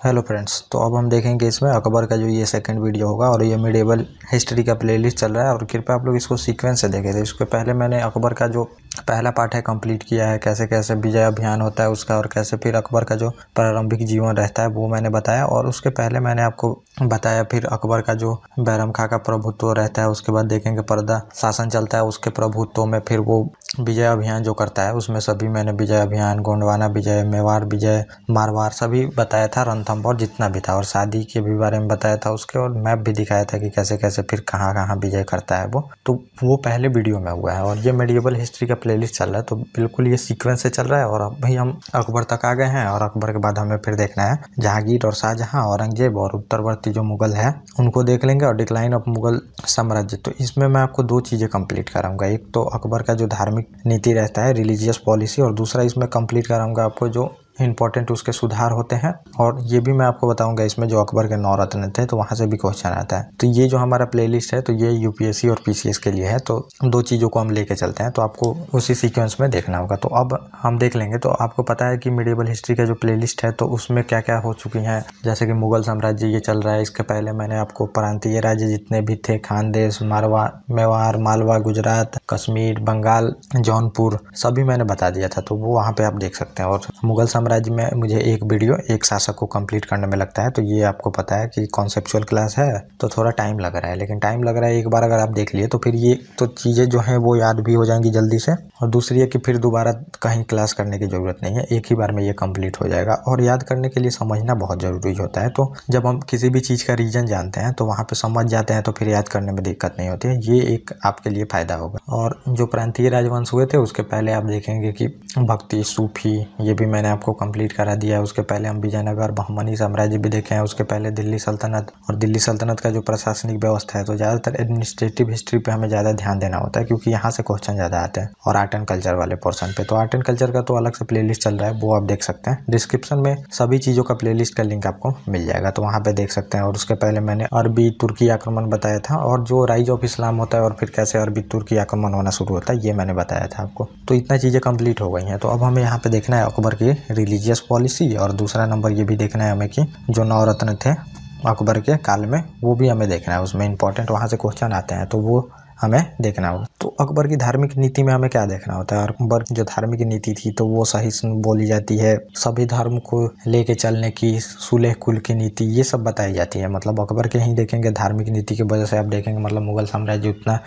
Hello friends, तो अब हम देखेंगे इसमें अकबर का जो ये सेकंड वीडियो होगा और ये मिडिएवल हिस्ट्री का प्लेलिस्ट चल रहा है। और कृपया आप लोग इसको सीक्वेंस से देखें। तो इसके पहले मैंने अकबर का जो पहला पार्ट है कंप्लीट किया है, कैसे कैसे विजय अभियान होता है उसका, और कैसे फिर अकबर का जो प्रारंभिक जीवन रहता है वो मैंने बताया। और उसके पहले मैंने आपको बताया फिर अकबर का जो बैरम खां का प्रभुत्व रहता है, उसके बाद देखेंगे पर्दा शासन चलता है उसके प्रभुत्व में, फिर वो विजय अभियान जो करता है उसमें सभी मैंने विजय अभियान, गोंडवाना विजय, मेवाड़ विजय, मारवाड़ सभी बताया था, रणथंभौर जितना भी था, और शादी के भी बारे में बताया था उसके, और मैप भी दिखाया था कि कैसे कैसे फिर कहाँ कहाँ विजय करता है वो पहले वीडियो में हुआ है। और ये मेडिएवल हिस्ट्री का प्लेलिस्ट चल रहा है, तो बिल्कुल ये सीक्वेंस से चल रहा है। और अब भाई हम अकबर तक आ गए हैं, और अकबर के बाद हमें फिर देखना है जहांगीर और शाहजहां, औरंगजेब और उत्तरवर्ती जो मुगल है उनको देख लेंगे, और डिक्लाइन ऑफ मुगल साम्राज्य। तो इसमें मैं आपको दो चीजें कंप्लीट कराऊंगा, एक तो अकबर का जो धार्मिक नीति रहता है, रिलीजियस पॉलिसी, और दूसरा इसमें कंप्लीट कराऊंगा आपको जो इंपॉर्टेंट उसके सुधार होते हैं। और ये भी मैं आपको बताऊंगा इसमें जो अकबर के 9 रत्न थे, तो वहां से भी क्वेश्चन आता है। तो ये जो हमारा प्लेलिस्ट है तो ये यूपीएससी और पीसीएस के लिए है, तो दो चीजों को हम लेके चलते हैं, तो आपको उसी सीक्वेंस में देखना होगा। तो अब हम देख लेंगे। तो आपको पता है कि मिडिएवल हिस्ट्री का जो प्लेलिस्ट है तो उसमें क्या क्या हो चुकी है, जैसे कि मुगल साम्राज्य ये चल रहा है। इसके पहले मैंने आपको प्रांतीय राज्य जितने भी थे, खानदेश, मेवाड़, मालवा, गुजरात, कश्मीर, बंगाल, जौनपुर सभी मैंने बता दिया था, तो वो वहाँ पे आप देख सकते हैं। और मुगल राज्य में मुझे एक वीडियो एक शासक को कंप्लीट करने में लगता है, तो ये आपको पता है कि कॉन्सेप्चुअल क्लास है तो थोड़ा टाइम लग रहा है, लेकिन टाइम लग रहा है एक बार अगर आप देख लिए तो फिर ये तो चीज़ें जो हैं वो याद भी हो जाएंगी जल्दी से। और दूसरी है कि फिर दोबारा कहीं क्लास करने की ज़रूरत नहीं है, एक ही बार में ये कंप्लीट हो जाएगा। और याद करने के लिए समझना बहुत ज़रूरी होता है, तो जब हम किसी भी चीज़ का रीजन जानते हैं तो वहाँ पर समझ जाते हैं, तो फिर याद करने में दिक्कत नहीं होती है। ये एक आपके लिए फ़ायदा होगा। और जो प्रांतीय राजवंश हुए थे उसके पहले आप देखेंगे कि भक्ति, सूफी, ये भी मैंने आपको कंप्लीट करा दिया है। उसके पहले हम विजयनगर, बहमनी साम्राज्य भी देखे हैं। उसके पहले दिल्ली सल्तनत, और दिल्ली सल्तनत का जो प्रशासनिक व्यवस्था है, तो ज़्यादातर एडमिनिस्ट्रेटिव हिस्ट्री पे हमें ज़्यादा ध्यान देना होता है क्योंकि यहाँ से क्वेश्चन ज़्यादा आते हैं। और आर्ट एंड कल्चर वाले पोर्शन पे, तो आर्ट एंड कल्चर का तो अलग से प्लेलिस्ट चल रहा है, वो आप देख सकते हैं। डिस्क्रिप्शन में सभी चीज़ों का प्लेलिस्ट का लिंक आपको मिल जाएगा, तो वहाँ पे देख सकते हैं। और उसके पहले मैंने अरबी तुर्की आक्रमण बताया था, और जो राइज ऑफ इस्लाम होता है और फिर कैसे अरबी तुर्की आक्रमण होना शुरू होता है ये मैंने बताया था आपको। तो इतना चीज़ें कंप्लीट हो गई हैं। तो अब हमें यहाँ पे देखना है अकबर की रिलीजियस पॉलिसी, और दूसरा नंबर ये भी देखना है हमें कि जो 9 रत्न थे अकबर के काल में वो भी हमें देखना है। उसमें इंपॉर्टेंट वहाँ से क्वेश्चन आते हैं, तो वो हमें देखना होगा। तो अकबर की धार्मिक नीति में हमें क्या देखना होता है। अकबर की जो धार्मिक नीति थी तो वो सही बोली जाती है, सभी धर्म को लेके चलने की, सुलह कुल की नीति, ये सब बताई जाती है। मतलब अकबर के ही देखेंगे धार्मिक नीति की वजह से आप देखेंगे मतलब मुगल साम्राज्य उतना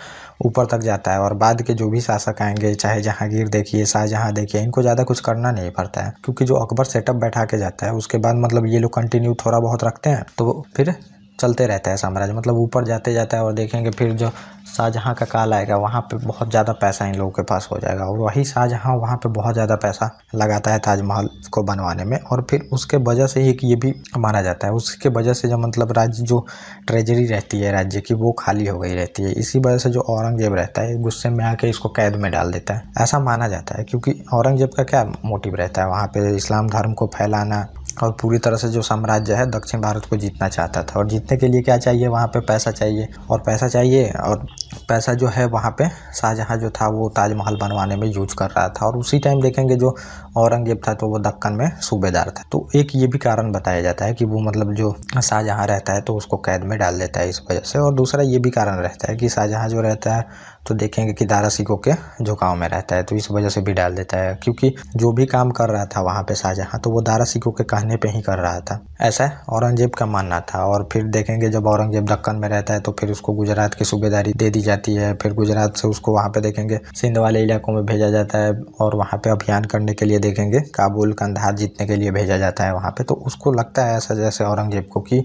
ऊपर तक जाता है। और बाद के जो भी शासक आएंगे, चाहे जहांगीर देखिए, शाहजहां देखिए, इनको ज़्यादा कुछ करना नहीं पड़ता है, क्योंकि जो अकबर सेटअप बैठा के जाता है उसके बाद मतलब ये लोग कंटिन्यू थोड़ा बहुत रखते हैं, तो फिर चलते रहता है साम्राज्य, मतलब ऊपर जाते जाता है। और देखेंगे फिर जो शाहजहां का काल आएगा वहाँ पे बहुत ज़्यादा पैसा इन लोगों के पास हो जाएगा, और वही शाहजहां वहाँ पे बहुत ज़्यादा पैसा लगाता है ताजमहल को बनवाने में। और फिर उसके वजह से ही ये भी माना जाता है, उसके वजह से जो मतलब राज्य जो ट्रेजरी रहती है राज्य की वो खाली हो गई रहती है। इसी वजह से जो औरंगजेब रहता है गुस्से में आके इसको कैद में डाल देता है, ऐसा माना जाता है। क्योंकि औरंगजेब का क्या मोटिव रहता है, वहाँ पे इस्लाम धर्म को फैलाना और पूरी तरह से जो साम्राज्य है दक्षिण भारत को जीतना चाहता था। और जीतने के लिए क्या चाहिए, वहाँ पे पैसा चाहिए, और पैसा चाहिए, और पैसा जो है वहाँ पे शाहजहां जो था वो ताजमहल बनवाने में यूज कर रहा था। और उसी टाइम देखेंगे जो औरंगजेब था तो वो दक्कन में सूबेदार था। तो एक ये भी कारण बताया जाता है कि वो मतलब जो शाहजहां रहता है तो उसको कैद में डाल देता है इस वजह से। और दूसरा ये भी कारण रहता है कि शाहजहां जो रहता है तो देखेंगे कि दारा सिकों के झुकाव में रहता है, तो इस वजह से भी डाल देता है, क्योंकि जो भी काम कर रहा था वहाँ पे शाहजहां तो वो दारा सिकों के कहने पे ही कर रहा था, ऐसा औरंगजेब का मानना था। और फिर देखेंगे जब औरंगजेब दक्कन में रहता है तो फिर उसको गुजरात की सूबेदारी दे दी जाती है। फिर गुजरात से उसको वहाँ पे देखेंगे सिंध वाले इलाकों में भेजा जाता है, और वहाँ पे अभियान करने के लिए देखेंगे काबुल, कंधार जीतने के लिए भेजा जाता है वहाँ पे। तो उसको लगता है ऐसा जैसे औरंगजेब को कि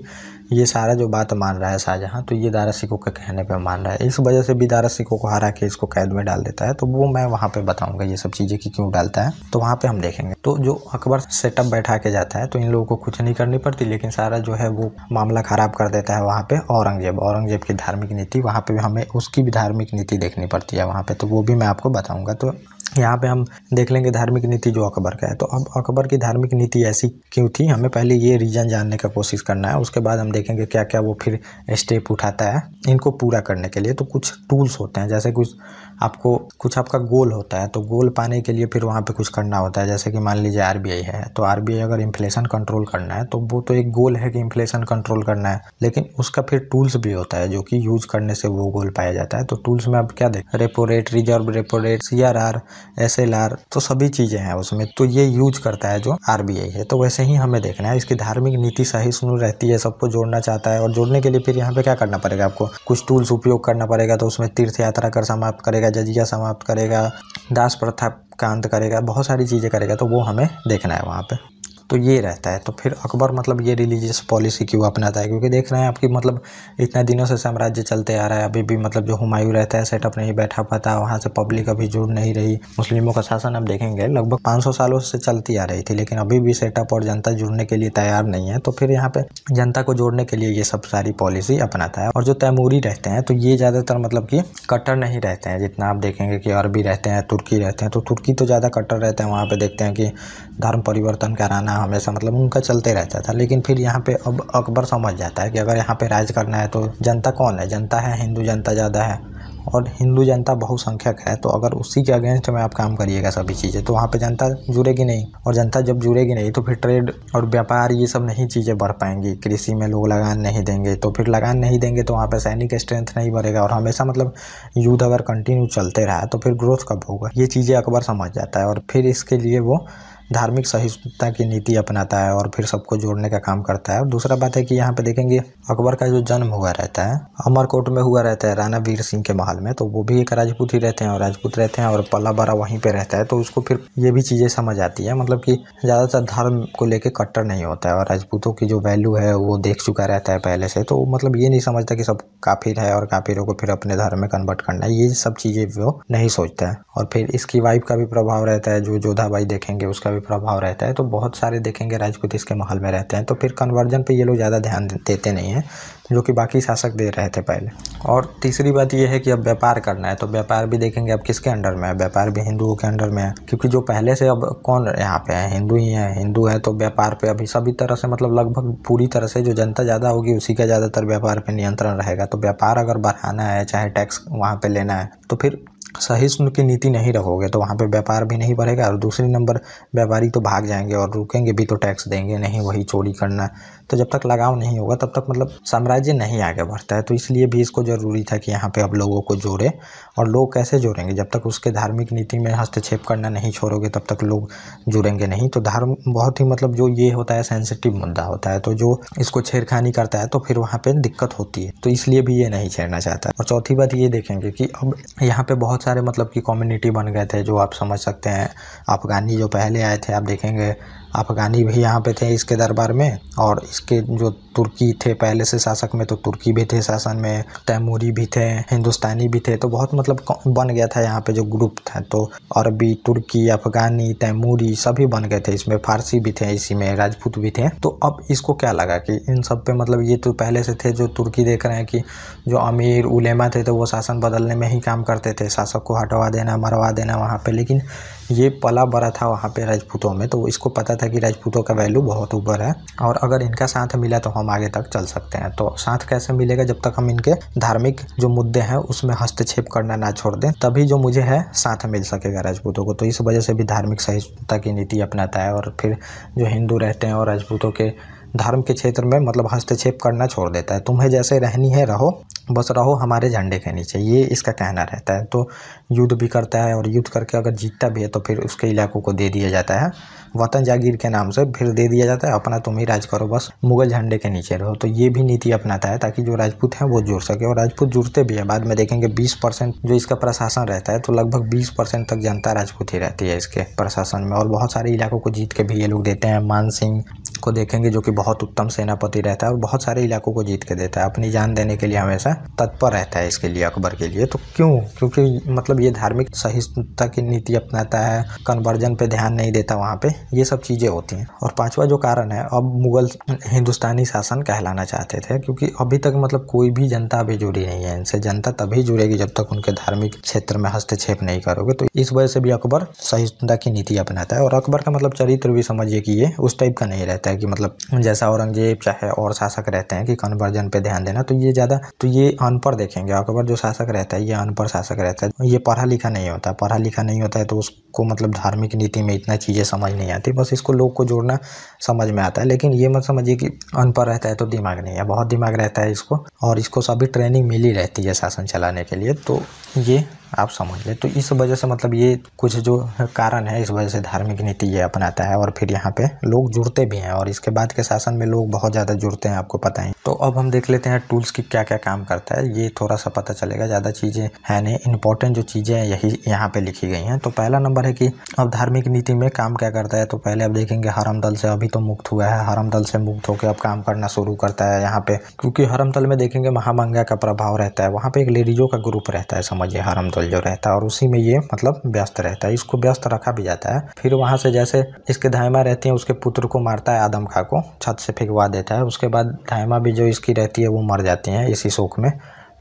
ये सारा जो बात मान रहा है शाहजहां तो ये दारा सिकों के कहने पे मान रहा है, इस वजह से भी दारा सिकों को हरा के इसको कैद में डाल देता है। तो वो मैं वहाँ पे बताऊंगा ये सब चीज़ें कि क्यों डालता है, तो वहाँ पे हम देखेंगे। तो जो अकबर सेटअप बैठा के जाता है तो इन लोगों को कुछ नहीं करनी पड़ती, लेकिन सारा जो है वो मामला खराब कर देता है वहाँ पे औरंगजेब की धार्मिक नीति, वहाँ पे हमें उसकी भी धार्मिक नीति देखनी पड़ती है वहाँ पे, तो वो भी मैं आपको बताऊँगा। तो यहाँ पे हम देख लेंगे धार्मिक नीति जो अकबर का है। तो अब अकबर की धार्मिक नीति ऐसी क्यों थी, हमें पहले ये रीज़न जानने का कोशिश करना है। उसके बाद हम देखेंगे क्या क्या वो फिर स्टेप उठाता है इनको पूरा करने के लिए। तो कुछ टूल्स होते हैं, जैसे कुछ आपका गोल होता है, तो गोल पाने के लिए फिर वहाँ पे कुछ करना होता है। जैसे कि मान लीजिए आरबीआई है, तो आरबीआई अगर इन्फ्लेशन कंट्रोल करना है तो वो तो एक गोल है कि इन्फ्लेशन कंट्रोल करना है, लेकिन उसका फिर टूल्स भी होता है जो कि यूज करने से वो गोल पाया जाता है। तो टूल्स में आप क्या देख, repo rate, reserve repo rate, CRR, SLR, तो सभी चीज़ें हैं उसमें। तो ये यूज करता है जो आरबीआई है। तो वैसे ही हमें देखना है इसकी धार्मिक नीति सहिष्णु रहती है, सबको जोड़ना चाहता है। और जोड़ने के लिए फिर यहाँ पे क्या करना पड़ेगा, आपको कुछ टूल्स उपयोग करना पड़ेगा। तो उसमें तीर्थ यात्रा कर समाप्त करेगा, जजिया समाप्त करेगा, दास प्रथा का अंत करेगा, बहुत सारी चीज़ें करेगा। तो वो हमें देखना है वहाँ पे। तो ये रहता है। तो फिर अकबर मतलब ये रिलीजियस पॉलिसी क्यों अपनाता है, क्योंकि देख रहे हैं आपकी मतलब इतने दिनों से साम्राज्य चलते आ रहा है, अभी भी मतलब जो हुमायूं रहता है सेटअप नहीं बैठा पाता, वहाँ से पब्लिक अभी जुड़ नहीं रही। मुस्लिमों का शासन आप देखेंगे लगभग 500 सालों से चलती आ रही थी, लेकिन अभी भी सेटअप और जनता जुड़ने के लिए तैयार नहीं है। तो फिर यहाँ पे जनता को जोड़ने के लिए ये सब सारी पॉलिसी अपनाता है। और जो तैमूरी रहते हैं तो ये ज़्यादातर मतलब कि कट्टर नहीं रहते हैं। जितना आप देखेंगे कि अरबी रहते हैं, तुर्की रहते हैं, तो तुर्की तो ज़्यादा कट्टर रहते हैं। वहाँ पे देखते हैं कि धर्म परिवर्तन कराना हमेशा मतलब उनका चलते रहता था। लेकिन फिर यहाँ पे अब अकबर समझ जाता है कि अगर यहाँ पे राज करना है तो जनता कौन है, जनता है हिंदू जनता ज़्यादा है, और हिंदू जनता बहुसंख्यक है। तो अगर उसी के अगेंस्ट में आप काम करिएगा सभी चीज़ें, तो वहाँ पे जनता जुड़ेगी नहीं। और जनता जब जुड़ेगी नहीं तो फिर ट्रेड और व्यापार ये सब नहीं चीज़ें बढ़ पाएंगी। कृषि में लोग लगान नहीं देंगे, तो फिर लगान नहीं देंगे तो वहाँ पे सैनिक स्ट्रेंथ नहीं बढ़ेगा। और हमेशा मतलब युद्ध अगर कंटिन्यू चलते रहा तो फिर ग्रोथ कब होगा, ये चीज़ें अकबर समझ जाता है। और फिर इसके लिए वो धार्मिक सहिष्णुता की नीति अपनाता है और फिर सबको जोड़ने का काम करता है। और दूसरा बात है कि यहाँ पे देखेंगे अकबर का जो जन्म हुआ रहता है अमरकोट में हुआ रहता है, राणा वीर सिंह के महल में। तो वो भी एक राजपूत ही रहते हैं और राजपूत रहते हैं और पला बड़ा वहीं पे रहता है। तो उसको फिर ये भी चीज़ें समझ आती है, मतलब कि ज़्यादातर धर्म को लेकर कट्टर नहीं होता है। और राजपूतों की जो वैल्यू है वो देख चुका रहता है पहले से। तो मतलब ये नहीं समझता कि सब काफिर है और काफिरों को फिर अपने धर्म में कन्वर्ट करना है, ये सब चीज़ें वो नहीं सोचता है। और फिर इसकी वाइफ का भी प्रभाव रहता है, जो जोधाबाई देखेंगे उसका भी प्रभाव रहता है। तो बहुत सारे देखेंगे राजपूत इसके महल में रहते हैं। तो फिर कन्वर्जन पे ये लोग ज़्यादा ध्यान देते नहीं हैं, जो कि बाकी शासक दे रहे थे पहले। और तीसरी बात ये है कि अब व्यापार करना है, तो व्यापार भी देखेंगे अब किसके अंडर में है, व्यापार भी हिंदुओं के अंडर में है। क्योंकि जो पहले से अब कौन यहाँ पे है, हिंदू ही है। हिंदू है तो व्यापार पे अभी सभी तरह से मतलब लगभग पूरी तरह से जो जनता ज़्यादा होगी उसी का ज़्यादातर व्यापार पे नियंत्रण रहेगा। तो व्यापार अगर बढ़ाना है, चाहे टैक्स वहाँ पे लेना है, तो फिर सहिष्णु की नीति नहीं रखोगे तो वहाँ पे व्यापार भी नहीं बढ़ेगा। और दूसरी नंबर व्यापारी तो भाग जाएंगे और रुकेंगे भी तो टैक्स देंगे नहीं, वही चोरी करना। तो जब तक लगाव नहीं होगा तब तक मतलब साम्राज्य नहीं आगे बढ़ता है। तो इसलिए भी इसको ज़रूरी था कि यहाँ पे अब लोगों को जोड़े। और लोग कैसे जोड़ेंगे, जब तक उसके धार्मिक नीति में हस्तक्षेप करना नहीं छोड़ोगे तब तक लोग जुड़ेंगे नहीं। तो धर्म बहुत ही मतलब जो ये होता है सेंसिटिव मुद्दा होता है, तो जो इसको छेड़खानी करता है तो फिर वहाँ पे दिक्कत होती है। तो इसलिए भी ये नहीं छेड़ना चाहता। और चौथी बात ये देखेंगे कि अब यहाँ पे बहुत सारे मतलब कि कम्युनिटी बन गए थे, जो आप समझ सकते हैं। अफगानी जो पहले आए थे आप देखेंगे, अफगानी भी यहाँ पे थे इसके दरबार में। और इसके जो तुर्की थे पहले से शासक में, तो तुर्की भी थे शासन में, तैमूरी भी थे, हिंदुस्तानी भी थे। तो बहुत मतलब बन गया था यहाँ पे जो ग्रुप था। तो अरबी, तुर्की, अफगानी, तैमूरी सभी बन गए थे इसमें, फारसी भी थे, इसी में राजपूत भी थे। तो अब इसको क्या लगा कि इन सब पे मतलब ये तो पहले से थे। जो तुर्की देख रहे हैं कि जो अमीर उलेमा थे तो वो शासन बदलने में ही काम करते थे, शासक को हटवा देना, मरवा देना वहाँ पे। लेकिन ये पला बड़ा था वहाँ पे राजपूतों में, तो इसको पता था कि राजपूतों का वैल्यू बहुत ऊपर है और अगर इनका साथ मिला तो हम आगे तक चल सकते हैं। तो साथ कैसे मिलेगा, जब तक हम इनके धार्मिक जो मुद्दे हैं उसमें हस्तक्षेप करना ना छोड़ दें, तभी जो मुझे है साथ मिल सकेगा राजपूतों को। तो इस वजह से भी धार्मिक सहिष्णुता की नीति अपनाता है। और फिर जो हिंदू रहते हैं और राजपूतों के धर्म के क्षेत्र में मतलब हस्तक्षेप करना छोड़ देता है। तुम्हें जैसे रहनी है रहो, बस रहो हमारे झंडे के नीचे, ये इसका कहना रहता है। तो युद्ध भी करता है और युद्ध करके अगर जीतता भी है तो फिर उसके इलाकों को दे दिया जाता है, वतन जागीर के नाम से फिर दे दिया जाता है। अपना तुम ही राज करो, बस मुगल झंडे के नीचे रहो। तो ये भी नीति अपनाता है ताकि जो राजपूत हैं वो जुड़ सके। और राजपूत जुड़ते भी है। बाद में देखेंगे 20% जो इसका प्रशासन रहता है, तो लगभग 20% तक जनता राजपूत ही रहती है इसके प्रशासन में। और बहुत सारे इलाकों को जीत के भी ये लोग देते हैं। मान सिंह, को देखेंगे जो कि बहुत उत्तम सेनापति रहता है और बहुत सारे इलाकों को जीत के देता है, अपनी जान देने के लिए हमेशा तत्पर रहता है इसके लिए, अकबर के लिए। तो क्यों? क्योंकि मतलब ये धार्मिक सहिष्णुता की नीति अपनाता है, कन्वर्जन पे ध्यान नहीं देता वहाँ पे, ये सब चीज़ें होती हैं। और पांचवा जो कारण है, अब मुगल हिंदुस्तानी शासन कहलाना चाहते थे, क्योंकि अभी तक मतलब कोई भी जनता अभी जुड़ी नहीं है इनसे। जनता तभी जुड़ेगी जब तक उनके धार्मिक क्षेत्र में हस्तक्षेप नहीं करोगे। तो इस वजह से भी अकबर सहिष्णुता की नीति अपनाता है। और अकबर का मतलब चरित्र भी समझिए कि ये उस टाइप का नहीं रहता है कि मतलब जैसा औरंगजेब चाहे और शासक रहते हैं कि कन्वर्जन पे ध्यान देना, तो ये ज़्यादा, तो ये अनपढ़ देखेंगे। अकबर जो शासक रहता है ये अनपढ़ शासक रहता है, ये पढ़ा लिखा नहीं होता। पढ़ा लिखा नहीं होता है तो उसको मतलब धार्मिक नीति में इतना चीज़ें समझ नहीं आती, बस इसको लोग को जोड़ना समझ में आता है। लेकिन ये मत समझिए कि अनपढ़ रहता है तो दिमाग नहीं है, बहुत दिमाग रहता है इसको, और इसको सभी ट्रेनिंग मिली रहती है शासन चलाने के लिए। तो ये आप समझ ले। तो इस वजह से मतलब ये कुछ जो कारण है, इस वजह से धार्मिक नीति ये अपनाता है और फिर यहाँ पे लोग जुड़ते भी हैं। और इसके बाद के शासन में लोग बहुत ज़्यादा जुड़ते हैं, आपको पता है। तो अब हम देख लेते हैं टूल्स की क्या क्या काम करता है, ये थोड़ा सा पता चलेगा। ज़्यादा चीज़ें है नहीं, इंपॉर्टेंट जो चीज़ें हैं यही यहाँ पे लिखी गई हैं। तो पहला नंबर है कि अब धार्मिक नीति में काम क्या करता है। तो पहले अब देखेंगे हरम दल से अभी तो मुक्त हुआ है, हरम दल से मुक्त होकर अब काम करना शुरू करता है यहाँ पे, क्योंकि हरम दल में देखेंगे महामंगा का प्रभाव रहता है। वहाँ पे एक लेडीजों का ग्रुप रहता है, समझिए हरम दल जो रहता है, और उसी में ये मतलब व्यस्त रहता है, इसको व्यस्त रखा भी जाता है। फिर वहाँ से जैसे इसके धायमा रहती है, उसके पुत्र को मारता है, आदम खां को छत से फेंकवा देता है। उसके बाद धायमा भी जो इसकी रहती है वो मर जाती हैं इसी शोक में।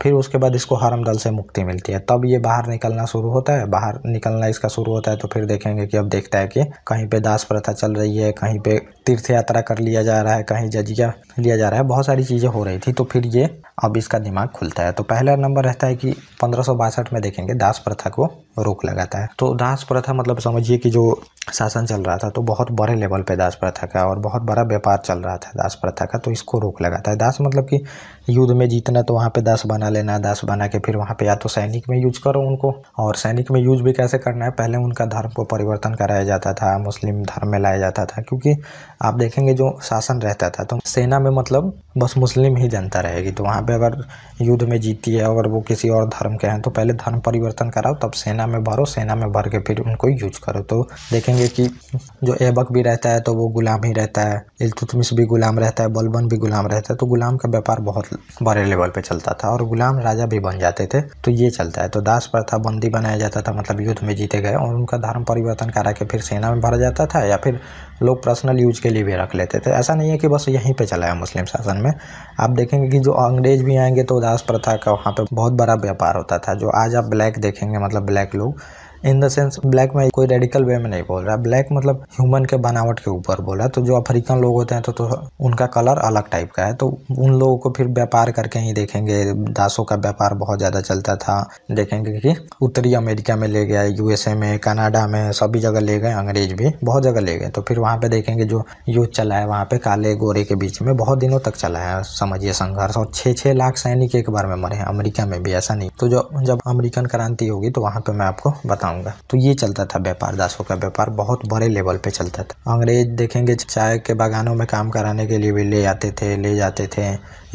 फिर उसके बाद इसको हरम दल से मुक्ति मिलती है, तब ये बाहर निकलना शुरू होता है। बाहर निकलना इसका शुरू होता है तो फिर देखेंगे कि अब देखता है कि कहीं पे दास प्रथा चल रही है, कहीं पे तीर्थ यात्रा कर लिया जा रहा है, कहीं जजिया लिया जा रहा है, बहुत सारी चीज़ें हो रही थी। तो फिर ये अब इसका दिमाग खुलता है। तो पहला नंबर रहता है कि 1562 में देखेंगे दास प्रथा को रोक लगाता है। तो दास प्रथा मतलब समझिए कि जो शासन चल रहा था तो बहुत बड़े लेवल पे दास प्रथा का और बहुत बड़ा व्यापार चल रहा था दास प्रथा का, तो इसको रोक लगाता है। दास मतलब कि युद्ध में जीतना, तो वहाँ पे दास बना लेना, दास बना के फिर वहाँ पे या तो सैनिक में यूज करो उनको, और सैनिक में यूज भी कैसे करना है, पहले उनका धर्म को परिवर्तन कराया जाता था, मुस्लिम धर्म में लाया जाता था। क्योंकि आप देखेंगे जो शासन रहता था तो सेना में मतलब बस मुस्लिम ही जनता रहेगी, तो वहाँ पे अगर युद्ध में जीती है अगर वो किसी और धर्म के हैं तो पहले धर्म परिवर्तन कराओ, तब सेना में भरो, सेना में भर के फिर उनको यूज करो। तो देखेंगे कि जो ऐबक भी रहता है तो वो गुलाम ही रहता है, इल्तुतमिश भी गुलाम रहता है, बलबन भी गुलाम रहता है। तो गुलाम का व्यापार बहुत बड़े लेवल पे चलता था और गुलाम राजा भी बन जाते थे। तो ये चलता है। तो दास प्रथा बंदी बनाया जाता था, मतलब युद्ध में जीते गए और उनका धर्म परिवर्तन करा के फिर सेना में भरा जाता था, या फिर लोग पर्सनल यूज के लिए भी रख लेते थे। ऐसा नहीं है कि बस यहीं पे चला है मुस्लिम शासन में। आप देखेंगे कि जो अंग्रेज भी आएंगे तो दास प्रथा का वहाँ पे बहुत बड़ा व्यापार होता था। जो आज आप ब्लैक देखेंगे, मतलब ब्लैक लोग इन द सेंस, ब्लैक में कोई रेडिकल वे में नहीं बोल रहा, ब्लैक मतलब ह्यूमन के बनावट के ऊपर बोल रहा। तो जो अफ्रीकन लोग होते हैं तो उनका कलर अलग टाइप का है, तो उन लोगों को फिर व्यापार करके ही देखेंगे। दासों का व्यापार बहुत ज़्यादा चलता था। देखेंगे कि उत्तरी अमेरिका में ले गया, यूएसए में, कनाडा में, सभी जगह ले गए, अंग्रेज भी बहुत जगह ले गए। तो फिर वहाँ पे देखेंगे जो युद्ध चला है वहाँ पे काले गोरे के बीच में बहुत दिनों तक चला है, समझिए संघर्ष, और 6-6 लाख सैनिक एक बार में मरे हैं अमेरिका में भी, ऐसा नहीं। तो जब अमेरिकन क्रांति होगी तो वहाँ पे मैं आपको बताऊँगा। तो ये चलता था व्यापार, दासों का व्यापार बहुत बड़े लेवल पे चलता था। अंग्रेज देखेंगे चाय के बागानों में काम कराने के लिए भी ले जाते थे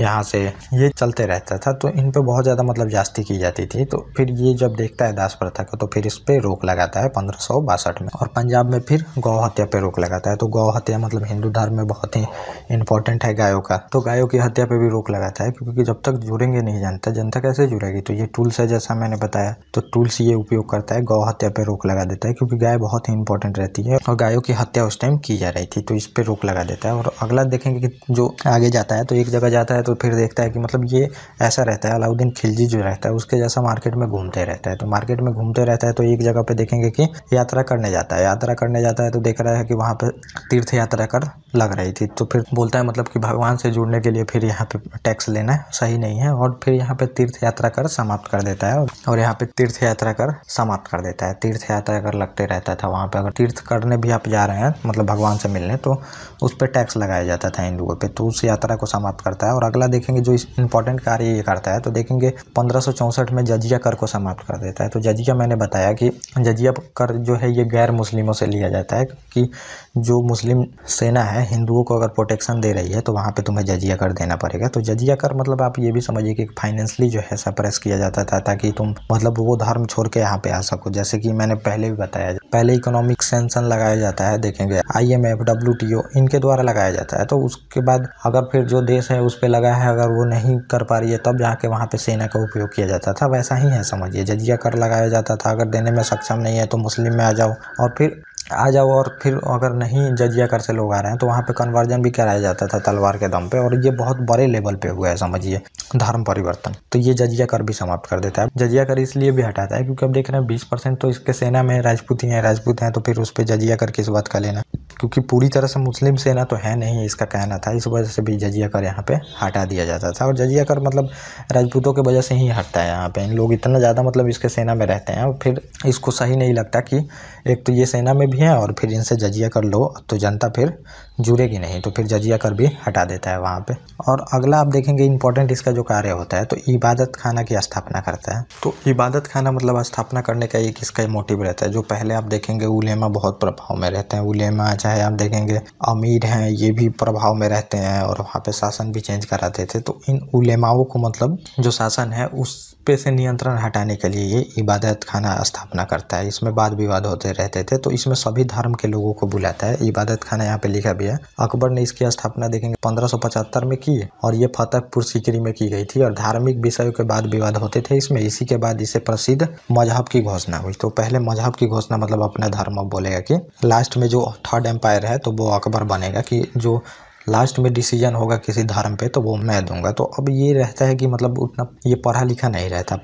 यहाँ से, ये चलते रहता था। तो इन पे बहुत ज़्यादा मतलब जास्ती की जाती थी। तो फिर ये जब देखता है दास प्रथा को तो फिर इस पे रोक लगाता है 1562 में। और पंजाब में फिर गौ हत्या पे रोक लगाता है। तो गौ हत्या मतलब हिंदू धर्म में बहुत ही इंपॉर्टेंट है गायों का, तो गायों की हत्या पे भी रोक लगाता है। क्योंकि जब तक जुड़ेंगे नहीं जनता कैसे जुड़ेगी। तो ये टूल्स है, जैसा मैंने बताया, तो टूल्स ये उपयोग करता है, गौ हत्या पे रोक लगा देता है। क्योंकि गाय बहुत ही इंपॉर्टेंट रहती है और गायों की हत्या उस टाइम की जा रही थी, तो इस पे रोक लगा देता है। और अगला देखेंगे कि जो आगे जाता है तो एक जगह जाता है तो फिर देखता है कि मतलब ये ऐसा रहता है, अलाउद्दीन खिलजी जो रहता है उसके जैसा मार्केट में घूमते रहता है। तो मार्केट में घूमते रहता है तो एक जगह पे देखेंगे कि यात्रा करने जाता है तो देख रहा है कि वहाँ पे तीर्थ यात्रा कर लग रही थी। तो फिर बोलता है मतलब कि भगवान से जुड़ने के लिए फिर यहाँ पे टैक्स लेना सही नहीं है, और फिर यहाँ पे तीर्थ यात्रा कर समाप्त कर देता है। और यहाँ पे तीर्थ यात्रा कर समाप्त कर देता है। तीर्थ यात्रा कर लगते रहता था वहाँ पे, अगर तीर्थ करने भी आप जा रहे हैं मतलब भगवान से मिलने, तो उस पर टैक्स लगाया जाता था हिंदुओं पे। तो उस यात्रा को समाप्त करता है। और अगला देखेंगे जो इंपॉर्टेंट कार्य ये करता है, तो देखेंगे 1564 में जजिया कर को समाप्त कर देता है। तो जजिया मैंने बताया कि जजिया कर जो है ये गैर मुस्लिमों से लिया जाता है कि जो मुस्लिम सेना है हिंदुओं को अगर प्रोटेक्शन दे रही है तो वहाँ पे तुम्हें जजिया कर देना पड़ेगा। तो जजिया कर मतलब आप ये भी समझिए कि फाइनेंशियली जो है सप्रेस किया जाता था, ताकि तुम मतलब वो धर्म छोड़ के यहाँ पे आ सको। जैसे कि मैंने पहले भी बताया, पहले इकोनॉमिक सैंक्शन लगाया जाता है, देखेंगे IMF WTO इनके द्वारा लगाया जाता है। तो उसके बाद अगर फिर जो देश है उस पर लगा है, अगर वो नहीं कर पा रही है तब जाके वहाँ पे सेना का उपयोग किया जाता था। वैसा ही है समझिए, जजिया कर लगाया जाता था, अगर देने में सक्षम नहीं है तो मुस्लिम में आ जाओ, और फिर अगर नहीं जजिया कर से लोग आ रहे हैं तो वहाँ पे कन्वर्जन भी कराया जाता था तलवार के दम पे, और ये बहुत बड़े लेवल पे हुआ है समझिए धर्म परिवर्तन। तो ये जजिया कर भी समाप्त कर देता है। जजिया कर इसलिए भी हटाता है क्योंकि अब देख रहे हैं 20% तो इसके सेना में राजपूत हैं, तो फिर उस पर जजिया कर किस बात का लेना, क्योंकि पूरी तरह से मुस्लिम सेना तो है नहीं, इसका कहना था। इस वजह से भी जजिया कर यहाँ पे हटा दिया जाता था। और जजिया कर मतलब राजपूतों की वजह से ही हटता है यहाँ पे। इन लोग इतना ज़्यादा मतलब इसके सेना में रहते हैं, और फिर इसको सही नहीं लगता कि एक तो ये सेना में भी है और फिर इनसे जजिया कर लो तो जनता फिर जुड़ेगी नहीं, तो फिर जजिया कर भी हटा देता है वहाँ पे। और अगला आप देखेंगे इंपॉर्टेंट इसका जो कार्य होता है, तो इबादत खाना की स्थापना करता है। तो इबादत खाना मतलब स्थापना करने का एक इसका मोटिव रहता है। जो पहले आप देखेंगे उलेमा बहुत प्रभाव में रहते हैं, उलेमा चाहे आप देखेंगे अमीर हैं ये भी प्रभाव में रहते हैं, और वहाँ पे शासन भी चेंज कराते थे। तो इन उलेमाओं को मतलब जो शासन है उस पे से नियंत्रण हटाने के लिए ये इबादत खाना स्थापना करता है। इसमें वाद विवाद होते रहते थे, तो इसमें सभी धर्म के लोगों को बुलाता है। इबादत खाना यहाँ पे लिखा भी है। अकबर ने इसकी स्थापना देखेंगे 1575 में की, और ये फतेहपुर सीकरी में की गई थी, और धार्मिक विषयों के वाद विवाद होते थे इसमें। इसी के बाद इसे प्रसिद्ध मजहब की घोषणा हुई। तो पहले मजहब की घोषणा मतलब अपना धर्म बोलेगा कि लास्ट में जो थर्ड एम्पायर है तो वो अकबर बनेगा, कि जो लास्ट में डिसीजन होगा किसी धर्म पे तो वो मैं दूंगा। तो अब ये रहता है कि मतलब उतना ये पढ़ा लिखा नहीं रहता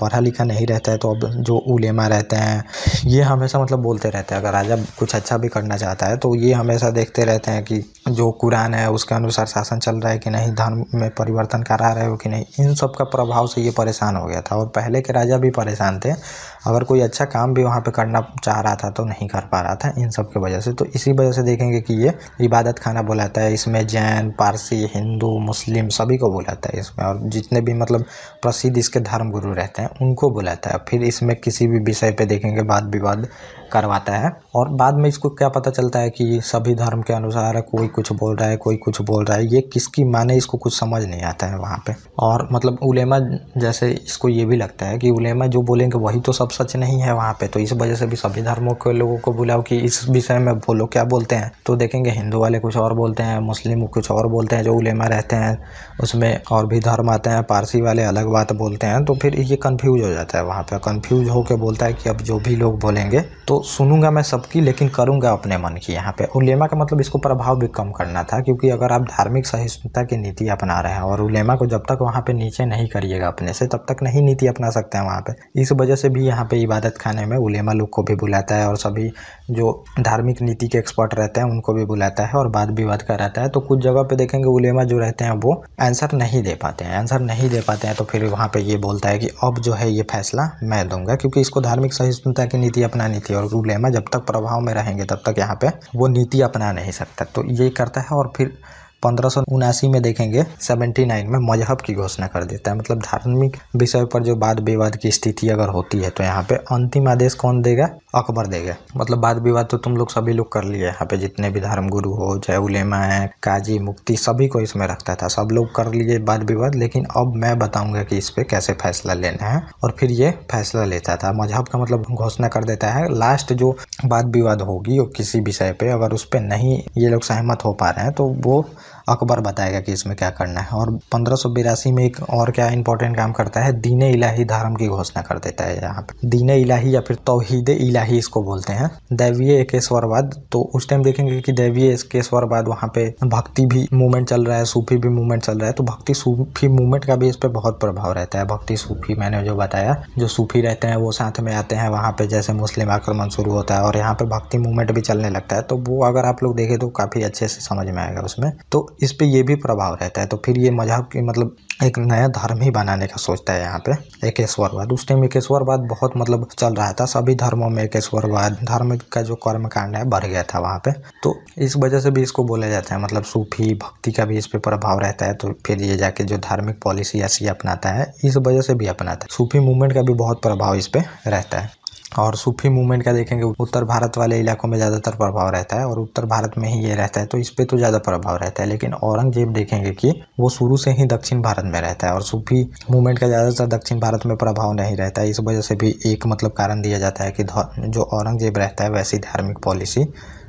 है, तो अब जो उलेमा रहते हैं ये हमेशा मतलब बोलते रहते हैं, अगर राजा कुछ अच्छा भी करना चाहता है तो ये हमेशा देखते रहते हैं कि जो कुरान है उसके अनुसार शासन चल रहा है कि नहीं, धर्म में परिवर्तन करा रहे हो कि नहीं। इन सब का प्रभाव से ये परेशान हो गया था, और पहले के राजा भी परेशान थे। अगर कोई अच्छा काम भी वहाँ पे करना चाह रहा था तो नहीं कर पा रहा था इन सब की वजह से। तो इसी वजह से देखेंगे कि ये इबादत खाना बुलाता है। इसमें जैन, पारसी, हिंदू, मुस्लिम सभी को बुलाता है इसमें, और जितने भी मतलब प्रसिद्ध इसके धर्म गुरु रहते हैं उनको बुलाता है। फिर इसमें किसी भी विषय पे देखेंगे वाद विवाद करवाता है, और बाद में इसको क्या पता चलता है कि सभी धर्म के अनुसार कोई कुछ बोल रहा है, कोई कुछ बोल रहा है, ये किसकी माने इसको कुछ समझ नहीं आता है वहाँ पे। और मतलब उलेमा जैसे इसको ये भी लगता है कि उलेमा जो बोलेंगे वही तो सब सच नहीं है वहाँ पे, तो इस वजह से भी सभी धर्मों के लोगों को बुलाओ कि इस विषय में बोलो क्या बोलते हैं। तो देखेंगे हिंदू वाले कुछ और बोलते हैं, मुस्लिम कुछ और बोलते हैं, जो उलेमा रहते हैं उसमें और भी धर्म आते हैं, पारसी वाले अलग बात बोलते हैं। तो फिर ये कन्फ्यूज हो जाता है वहाँ पे, कन्फ्यूज होकर बोलता है कि अब जो भी लोग बोलेंगे तो सुनूंगा मैं सबकी, लेकिन करूंगा अपने मन की। यहाँ पे उलेमा का मतलब इसको प्रभाव भी कम करना था, क्योंकि अगर आप धार्मिक सहिष्णुता की नीति अपना रहे हैं और उलेमा को जब तक वहाँ पे नीचे नहीं करिएगा अपने से तब तक नहीं नीति अपना सकते हैं वहाँ पे। इस वजह से भी यहाँ पे इबादत खाने में उलेमा लोग को भी बुलाता है, और सभी जो धार्मिक नीति के एक्सपर्ट रहते हैं उनको भी बुलाता है और वाद विवाद कराता है। तो कुछ जगह पे देखेंगे उलेमा जो रहते हैं वो आंसर नहीं दे पाते हैं, तो फिर वहाँ पे ये बोलता है कि अब जो है ये फैसला मैं दूंगा, क्योंकि इसको धार्मिक सहिष्णुता की नीति अपनानी थी, और उलेमा जब तक प्रभाव में रहेंगे तब तक यहाँ पे वो नीति अपना नहीं सकता। तो ये करता है, और फिर 1579 में देखेंगे 79 में मजहब की घोषणा कर देता है। मतलब धार्मिक विषय पर जो वाद विवाद की स्थिति अगर होती है तो यहाँ पे अंतिम आदेश कौन देगा? अकबर देगा। मतलब वाद विवाद तो तुम लोग सभी लोग कर लिए, यहाँ पे जितने भी धर्म गुरु हो, चाहे उलेमा है, काजी, मुफ्ती, सभी को इसमें रखता था, सब लोग कर लिए वाद विवाद, लेकिन अब मैं बताऊंगा कि इस पे कैसे फैसला लेना है। और फिर ये फैसला लेता था। मजहब का मतलब घोषणा कर देता है। लास्ट जो वाद विवाद होगी और किसी विषय पे अगर उस पर नहीं ये लोग सहमत हो पा रहे हैं तो वो अकबर बताएगा कि इसमें क्या करना है। और 1582 में एक और क्या इंपॉर्टेंट काम करता है, दीन इलाही धर्म की घोषणा कर देता है। यहाँ पे दीन इलाही या फिर तौहीद इलाही इसको बोलते हैं, दैवीय एकेश्वरवाद। तो उस टाइम देखेंगे कि दैवीय एकेश्वरवाद, वहाँ पे भक्ति भी मूवमेंट चल रहा है, सूफी भी मूवमेंट चल रहा है, तो भक्ति सूफी मूवमेंट का भी इस पर बहुत प्रभाव रहता है। भक्ति सूफी मैंने जो बताया, जो सूफी रहते हैं वो साथ में आते हैं वहाँ पे, जैसे मुस्लिम आक्रमण शुरू होता है और यहाँ पे भक्ति मूवमेंट भी चलने लगता है। तो वो अगर आप लोग देखें तो काफ़ी अच्छे से समझ में आएगा उसमें। तो इस पे ये भी प्रभाव रहता है। तो फिर ये मजहब की मतलब एक नया धर्म ही बनाने का सोचता है यहाँ पे, एकेश्वरवाद। उस टाइम एकेश्वरवाद बहुत मतलब चल रहा था, सभी धर्मों में एकेश्वरवाद, धर्म का जो कर्म कांड है बढ़ गया था वहाँ पे। तो इस वजह से भी इसको बोला जाता है, मतलब सूफी भक्ति का भी इस पे प्रभाव रहता है। तो फिर ये जाके जो धार्मिक पॉलिसी ऐसी अपनाता है, इस वजह से भी अपनाता है। सूफी मूवमेंट का भी बहुत प्रभाव इस पे रहता है। और सूफी मूवमेंट का देखेंगे उत्तर भारत वाले इलाकों में ज़्यादातर प्रभाव रहता है और उत्तर भारत में ही ये रहता है, तो इस पे तो ज़्यादा प्रभाव रहता है। लेकिन औरंगजेब देखेंगे कि वो शुरू से ही दक्षिण भारत में रहता है और सूफी मूवमेंट का ज़्यादातर दक्षिण भारत में प्रभाव नहीं रहता है। इस वजह से भी एक मतलब कारण दिया जाता है कि जो औरंगजेब रहता है वैसी धार्मिक पॉलिसी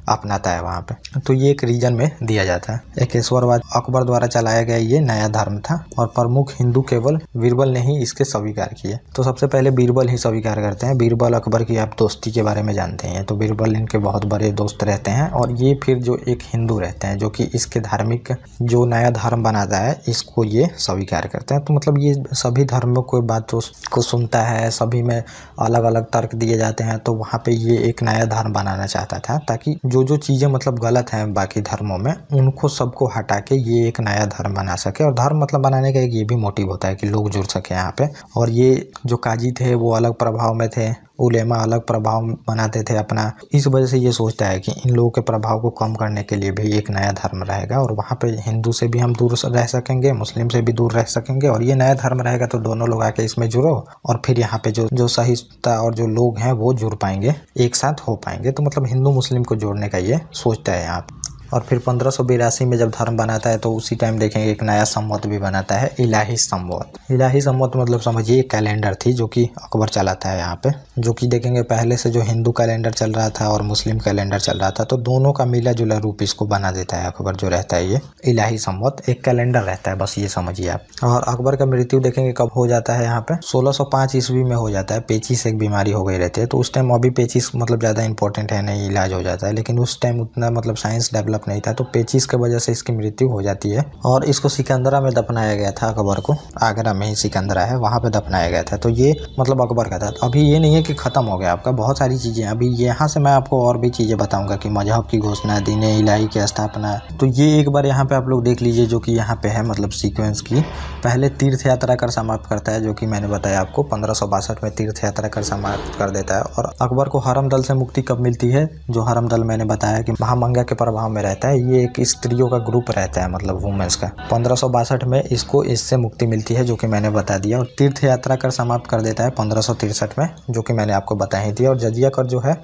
अपनाता है वहाँ पे, तो ये एक रीजन में दिया जाता है। एकेश्वरवाद अकबर द्वारा चलाया गया ये नया धर्म था और प्रमुख हिंदू केवल बीरबल ने ही इसके स्वीकार किए। तो सबसे पहले बीरबल ही स्वीकार करते हैं। बीरबल अकबर की आप दोस्ती के बारे में जानते हैं, तो बीरबल इनके बहुत बड़े दोस्त रहते हैं और ये फिर जो एक हिंदू रहते हैं जो कि इसके धार्मिक जो नया धर्म बनाता है इसको ये स्वीकार करते हैं। तो मतलब ये सभी धर्मों को बात को सुनता है, सभी में अलग अलग तर्क दिए जाते हैं, तो वहाँ पे ये एक नया धर्म बनाना चाहता था ताकि जो चीज़ें मतलब गलत हैं बाकी धर्मों में उनको सबको हटा के ये एक नया धर्म बना सके। और धर्म मतलब बनाने का एक ये भी मोटिव होता है कि लोग जुड़ सके यहाँ पे। और ये जो काजी थे वो अलग प्रभाव में थे, उलेमा अलग प्रभाव बनाते थे अपना। इस वजह से ये सोचता है कि इन लोगों के प्रभाव को कम करने के लिए भी एक नया धर्म रहेगा और वहाँ पे हिंदू से भी हम दूर रह सकेंगे, मुस्लिम से भी दूर रह सकेंगे और ये नया धर्म रहेगा तो दोनों लोग आके इसमें जुड़ो और फिर यहाँ पे जो सहिष्णुता और जो लोग हैं वो जुड़ पाएंगे, एक साथ हो पाएंगे। तो मतलब हिंदू मुस्लिम को जोड़ने का ये सोचता है यहाँ पे। और फिर 1582 में जब धर्म बनाता है तो उसी टाइम देखेंगे एक नया संवत भी बनाता है, इलाही संवत। इलाही संवत मतलब समझिए कैलेंडर थी जो कि अकबर चलाता है यहाँ पे, जो कि देखेंगे पहले से जो हिंदू कैलेंडर चल रहा था और मुस्लिम कैलेंडर चल रहा था तो दोनों का मिला जुला रूप इसको बना देता है अकबर जो रहता है। ये इलाही संवत एक कैलेंडर रहता है, बस ये समझिए आप। और अकबर का मृत्यु देखेंगे कब हो जाता है यहाँ पे 1605 ईस्वी में हो जाता है। पेचिस एक बीमारी हो गई रहती है, तो उस टाइम अभी पेचिस मतलब ज़्यादा इंपॉर्टेंट है नहीं, इलाज हो जाता है, लेकिन उस टाइम उतना मतलब साइंस डेवलप नहीं था तो पेचिस की वजह से इसकी मृत्यु हो जाती है। और इसको सिकंदरा में दफनाया गया था अकबर को, आगरा में ही सिकंदरा है वहाँ पे दफनाया गया था। तो ये मतलब अकबर का था। अभी ये नहीं है कि ख़त्म हो गया आपका, बहुत सारी चीज़ें अभी यहाँ से मैं आपको और भी चीज़ें बताऊँगा कि मजहब की घोषणा, दीन इलाही की स्थापना। तो ये एक बार यहाँ पे आप लोग देख लीजिए जो कि यहाँ पे है मतलब सीक्वेंस की। पहले तीर्थ यात्रा कर समाप्त करता है जो कि मैंने बताया आपको 1562 में तीर्थ यात्रा कर समाप्त कर देता है। और अकबर को हरम दल से मुक्ति कब मिलती है? जो हरम दल मैंने बताया कि महामंगा के प्रभाव में रहता है, ये एक स्त्रियों का ग्रुप रहता है मतलब वुमेन्स का। 1562 में इसको इससे मुक्ति मिलती है जो कि मैंने बता दिया। और तीर्थ यात्रा कर समाप्त कर देता है 1563 में जो कि मैंने आपको बता ही दिया। और जजिया कर जो है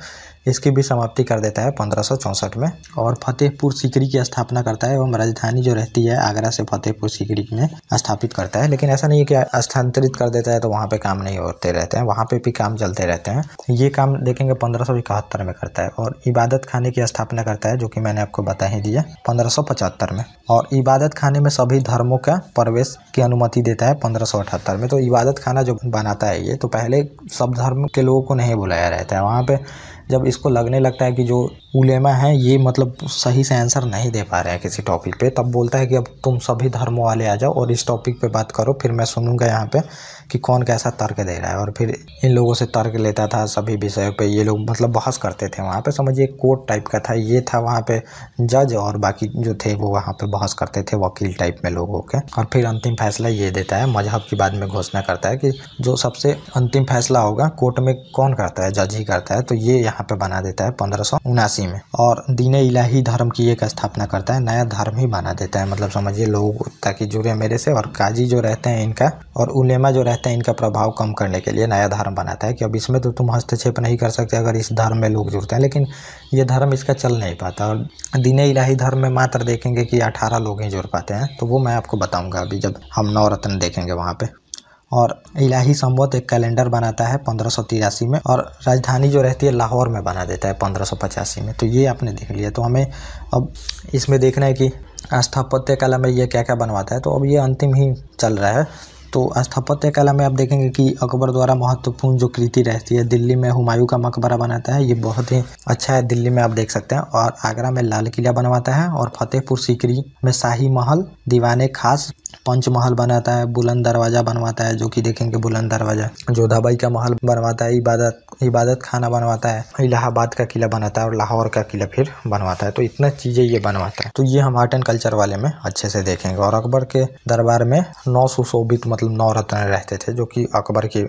इसकी भी समाप्ति कर देता है 1564 में। और फतेहपुर सीकरी की स्थापना करता है एवं राजधानी जो रहती है आगरा से फतेहपुर सीकरी में स्थापित करता है। लेकिन ऐसा नहीं है कि स्थानांतरित कर देता है तो वहाँ पे काम नहीं होते रहते हैं, वहाँ पे भी काम चलते रहते हैं। ये काम देखेंगे 1571 में करता है। और इबादत खाने की स्थापना करता है जो कि मैंने आपको बता ही दिया 1575 में। और इबादत खाने में सभी धर्मों का प्रवेश की अनुमति देता है 1578 में। तो इबादत खाना जो बनाता है ये, तो पहले सब धर्म के लोगों को नहीं बुलाया रहता है वहाँ पे। जब इसको लगने लगता है कि जो उलेमा हैं ये मतलब सही से आंसर नहीं दे पा रहे हैं किसी टॉपिक पे, तब बोलता है कि अब तुम सभी धर्मों वाले आ जाओ और इस टॉपिक पे बात करो, फिर मैं सुनूंगा यहाँ पे कि कौन कैसा तर्क दे रहा है। और फिर इन लोगों से तर्क लेता था सभी विषयों पे, ये लोग मतलब बहस करते थे वहाँ पे। समझिए कोर्ट टाइप का था, ये था वहाँ पे जज और बाकी जो थे वो वहाँ पे बहस करते थे वकील टाइप में लोगों के। और फिर अंतिम फैसला ये देता है, मजहब की बाद में घोषणा करता है कि जो सबसे अंतिम फैसला होगा कोर्ट में कौन करता है, जज ही करता है। तो ये यहाँ पे बना देता है 1579 में। और दीन इलाही धर्म की एक स्थापना करता है, नया धर्म ही बना देता है। मतलब समझिए लोग ताकि जुड़े मेरे से। और काजी जो रहते हैं इनका और उलेमा जो रहते हैं इनका प्रभाव कम करने के लिए नया धर्म बनाता है कि अब इसमें तो तुम हस्तक्षेप नहीं कर सकते अगर इस धर्म में लोग जुड़ते हैं। लेकिन ये धर्म इसका चल नहीं पाता। और दीन इलाही धर्म में मात्र देखेंगे कि 18 लोग ही जुड़ पाते हैं, तो वो मैं आपको बताऊंगा अभी जब हम नवरत्न देखेंगे वहाँ पे। और इलाही संवत एक कैलेंडर बनाता है 1583 में और राजधानी जो रहती है लाहौर में बना देता है 1585 में। तो ये आपने देख लिया। तो हमें अब इसमें देखना है कि स्थापत्य कला में ये क्या क्या बनवाता है। तो अब ये अंतिम ही चल रहा है। तो स्थापत्य कला में आप देखेंगे कि अकबर द्वारा महत्वपूर्ण जो कृति रहती है, दिल्ली में हुमायूं का मकबरा बनाता है, ये बहुत ही अच्छा है, दिल्ली में आप देख सकते हैं। और आगरा में लाल किला बनवाता है। और फतेहपुर सीकरी में शाही महल, दीवाने खास, पंचमहल बनाता है, बुलंद दरवाजा बनवाता है जो कि देखेंगे बुलंद दरवाजा, जोधाबाई का महल बनवाता है, इबादत खाना बनवाता है, इलाहाबाद का किला बनाता है और लाहौर का किला फिर बनवाता है। तो इतना चीज़ें ये बनवाता है। तो ये हम आर्ट एंड कल्चर वाले में अच्छे से देखेंगे। और अकबर के दरबार में 9 सुशोभित मतलब 9 रत्न रहते थे जो कि अकबर के